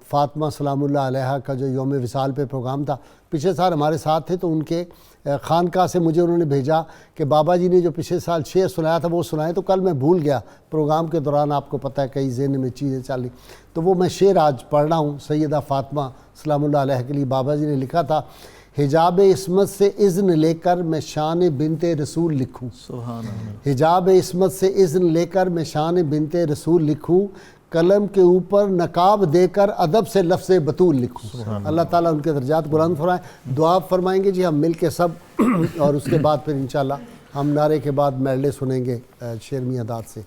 فاطمہ سلام اللہ علیہ کا جو یوم وصال پہ پروگرام تھا، پچھلے سال ہمارے ساتھ تھے، تو ان کے خانقاہ سے مجھے انہوں نے بھیجا کہ بابا جی نے جو پچھلے سال شعر سنایا تھا وہ سنائے، تو کل میں بھول گیا پروگرام کے دوران، آپ کو پتہ ہے کئی ذہن میں چیزیں چلی، تو وہ میں شعر آج پڑھ رہا ہوں۔ سیدہ فاطمہ سلام اللہ علیہ کے لیے بابا جی نے لکھا تھا، حجاب عصمت سے اذن لے کر میں شان بنت رسول لکھوں، حجاب عصمت سے اذن لے کر میں شان بنت رسول لکھوں، قلم کے اوپر نقاب دے کر ادب سے لفظ بطول لکھوں۔ اللہ تعالیٰ ان کے درجات بلند فرمائیں۔ دعا فرمائیں گے جی ہم مل کے سب، اور اس کے بعد پھر انشاءاللہ ہم نعرے کے بعد میڈلے سنیں گے شیرمی اداد سے۔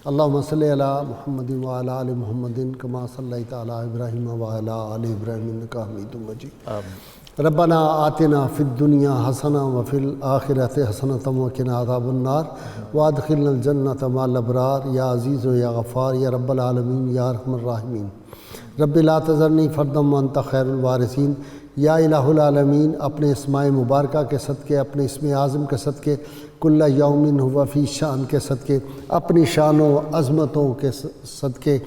اللہم صلی علی محمد وعلی آل محمد کما صلیت علی ابراہیم وعلی آل ابراہیم انک حمید مجید۔ ربنا آتنا فی الدنیا حسنہ وفی الآخرۃ حسنۃ وقنا عذاب النار وادخلنا الجنۃ مع الابرار یا عزیز و یا غفار یا رب العالمین یا ارحم الراحمین۔ رب لا تذرنی فردا وانت خیر الوارثین۔ یا الہ العالمین، اپنے اسماء مبارکہ کے صدقے، اپنے اسم اعظم کے صدقے، کل یوم ہوا فی شان کے صدقے، اپنی شان و عظمتوں کے صدقے،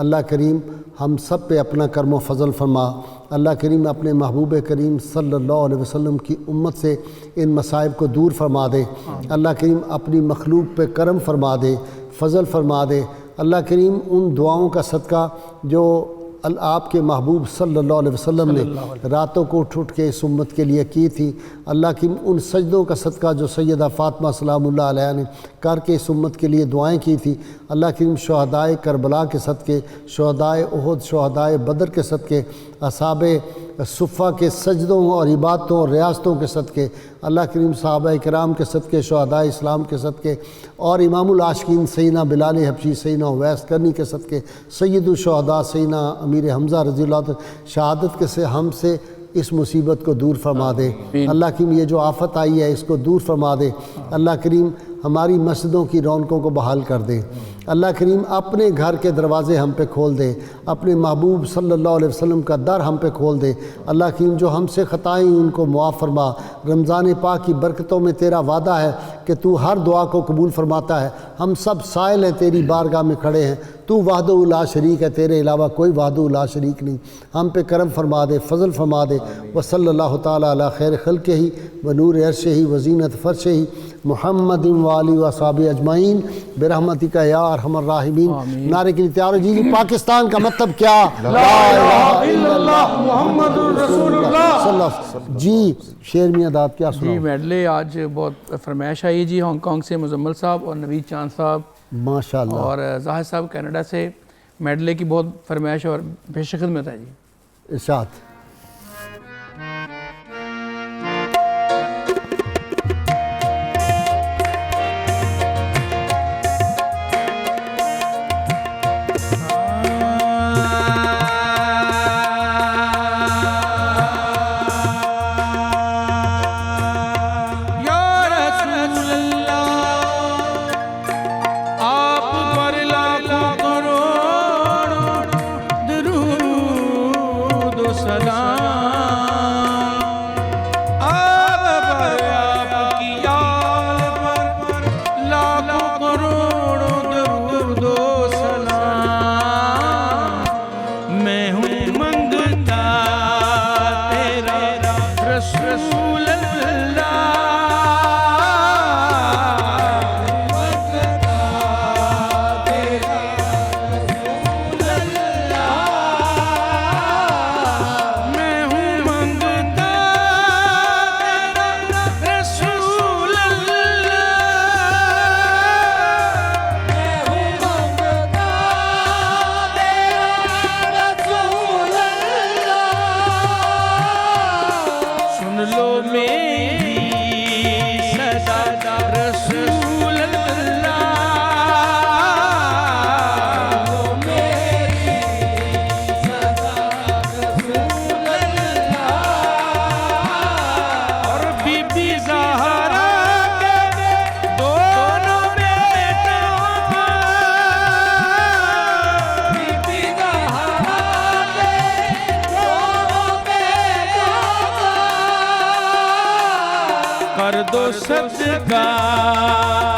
اللہ کریم ہم سب پہ اپنا کرم و فضل فرما۔ اللہ کریم اپنے محبوب کریم صلی اللہ علیہ وسلم کی امت سے ان مصائب کو دور فرما دے۔ اللہ کریم اپنی مخلوق پہ کرم فرما دے، فضل فرما دے۔ اللہ کریم ان دعاؤں کا صدقہ جو آپ کے محبوب صلی اللہ علیہ وسلم نے راتوں کو اٹھ کے اس امت کے لیے کی تھی، اللہ کی ان سجدوں کا صدقہ جو سیدہ فاطمہ سلام اللہ علیہ نے کر کے اس امت کے لیے دعائیں کی تھی، اللہ کریم شہدائے کربلا کے صدقے، شہدائے احد، شہدائے بدر کے صدقے، اصحاب صفہ کے سجدوں اور عبادتوں اور ریاستوں کے صدقے، اللہ کریم صحابہ کرام کے صدقے، شہدائے اسلام کے صدقے، اور امام العاشقین سیدنا بلال حبشی، سیدنا اویس کرنی کے صدقے، سید الشہداء سیدنا امیر حمزہ رضی اللہ عنہ شہادت کے سے ہم سے اس مصیبت کو دور فرما دے۔ اللہ کریم یہ جو آفت آئی ہے اس کو دور فرما دے۔ اللہ کریم ہماری مسجدوں کی رونقوں کو بحال کر دے۔ اللہ کریم اپنے گھر کے دروازے ہم پہ کھول دے، اپنے محبوب صلی اللہ علیہ وسلم کا در ہم پہ کھول دے۔ اللہ کریم جو ہم سے خطائیں ان کو معاف فرما۔ رمضان پاک کی برکتوں میں تیرا وعدہ ہے کہ تو ہر دعا کو قبول فرماتا ہے۔ ہم سب سائل ہیں تیری بارگاہ میں کھڑے ہیں، تو وحدہ لا شریک ہے، تیرے علاوہ کوئی وحدہ لا شریک نہیں۔ ہم پہ کرم فرما دے، فضل فرما دے۔ وصلی اللہ تعالیٰ علی خیر خلقہ ونور عرشہ وزینت فرشہ محمد وآلہ وصحبہ اجمعین برحمتک یا ارحم الراحمین۔ نعرے کے لیے تیار ہو جی۔ پاکستان کا مطلب کیا؟ لا الہ الا اللہ محمد رسول اللہ صلی اللہ علیہ وسلم۔ جی شعر میں اداد کیا سناؤں؟ جی میڈلے آج بہت فرمائش آئی جی، ہانگ کانگ سے مزمل صاحب اور نوید چاند صاحب ماشاءاللہ، اور زاہد صاحب کینیڈا سے میڈلے کی بہت فرمائش اور پیش خدمت ہے جی۔ ارشاد۔ سلام صدقہ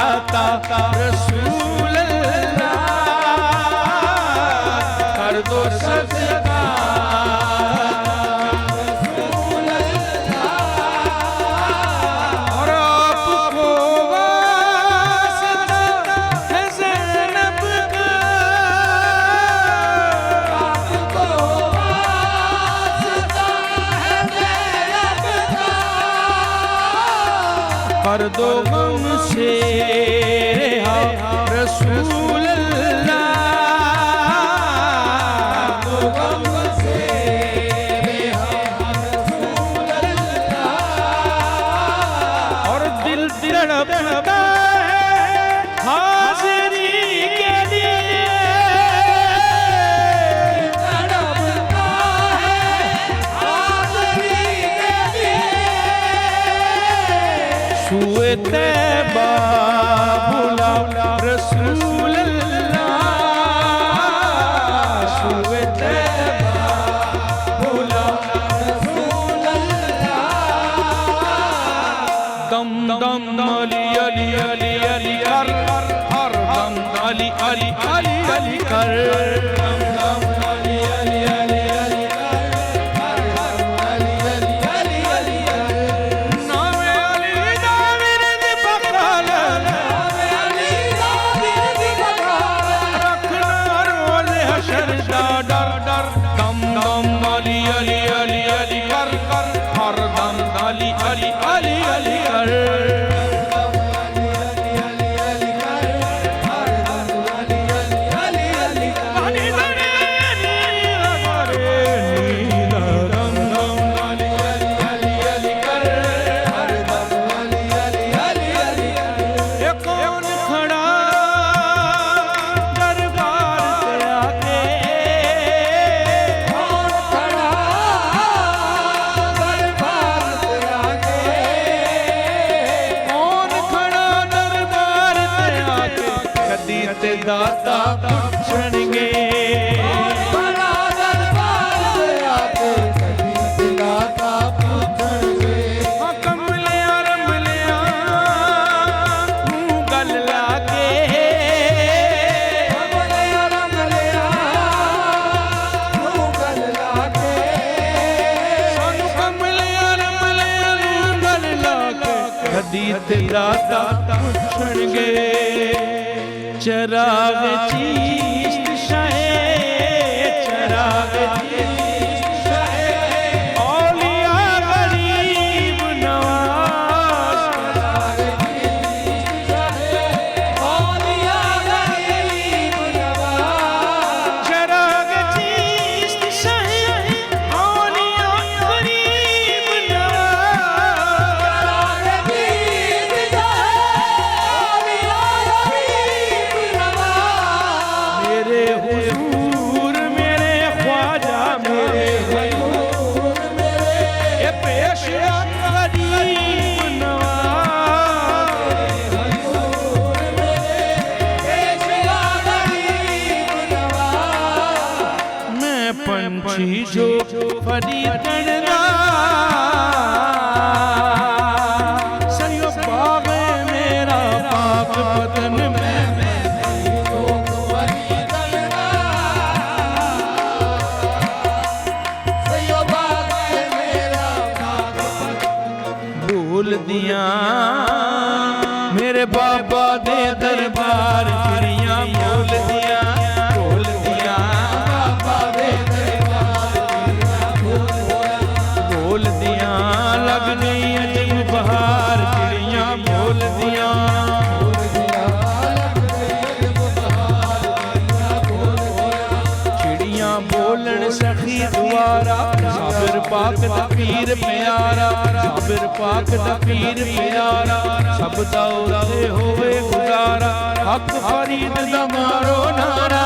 عطا رسول اللہ، کر دو صدقہ رسول اللہ، اور آپ کو واسطہ ہے زینب کا، آپ کو واسطہ ہے زینب کا، کر دو غم سے رہا رسول اللہ، کر دو غم سے رہا رسول اللہ، اور دل تڑپتا ہے حاضری کے لیے، تڑپتا ہے حاضری کے لیے، سوئے طیبہ بھلا رسول اللہ، سوئے طیبہ بھلا رسول اللہ، دم دم علی علی علی علی کر، ہر دم علی علی علی علی کر، دم دم علی علی علی علی کر، ہر دم علی علی علی علی کر، نام علی دا ورد پکڑ، نام علی دا ورد پکڑ، رکھنا روز حشر دا ڈر ڈر، دم دم علی علی علی علی کر کر، ہر دم علی علی علی علی کر، کون کھڑا دربار سے آ کے، کون کھڑا دربار سے آ کے، کون کھڑا دربار سے آ کے، کدی تے داتا پوچھن گے، کون کھڑا دربار سے آ کے، کدی تے داتا پوچھن گے، ہاں کملیاں رملیاں منہ گل لا کے، کملیاں رملیاں منہ گل لا کے، سانو کملیاں رملیاں منہ گل لا کے، کدی تے داتا پوچھن گے، چراغ چیشت شاہ، چراغ چیشت شاہ، اولیاء غریب نواز، چراغ چیشت شاہ، اولیاء غریب نواز، چراغ چیشت شاہ، اولیاء غریب نواز، چراغ چیشت شاہ، اولیاء غریب نواز، میرے حضور میرے خواجہ میرے حضور میرے اے پیشوا غریب نواز، میرے حضور میرے پیشوا غریب نواز، میں پنچھی جو فریدن دا، سیو باغ میرا پاک وطن میں بھول دیاں میرے بابا دے دربار چڑیاں، بھول دیاں بابا دے دربار چڑیاں، بھول دیاں لگ گئی عجب بہار چڑیاں، بھول دیاں چڑیاں بولن سخی دوارا، صابر پاک دا پیر پیارا، صابر پاک دا پیر پیارا، سب دا اتے ہوئے گزارا، حق فرید دا مارو نارا،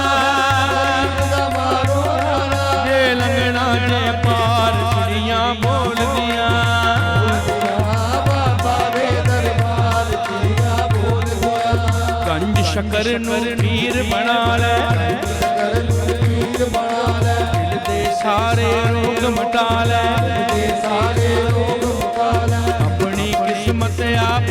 جے لنگنا جے پار چڑیاں بول دیاں، گنج شکر نو پیر بنا لے، دل دے سارے روگ مٹا لے، اپنی قسمت آپ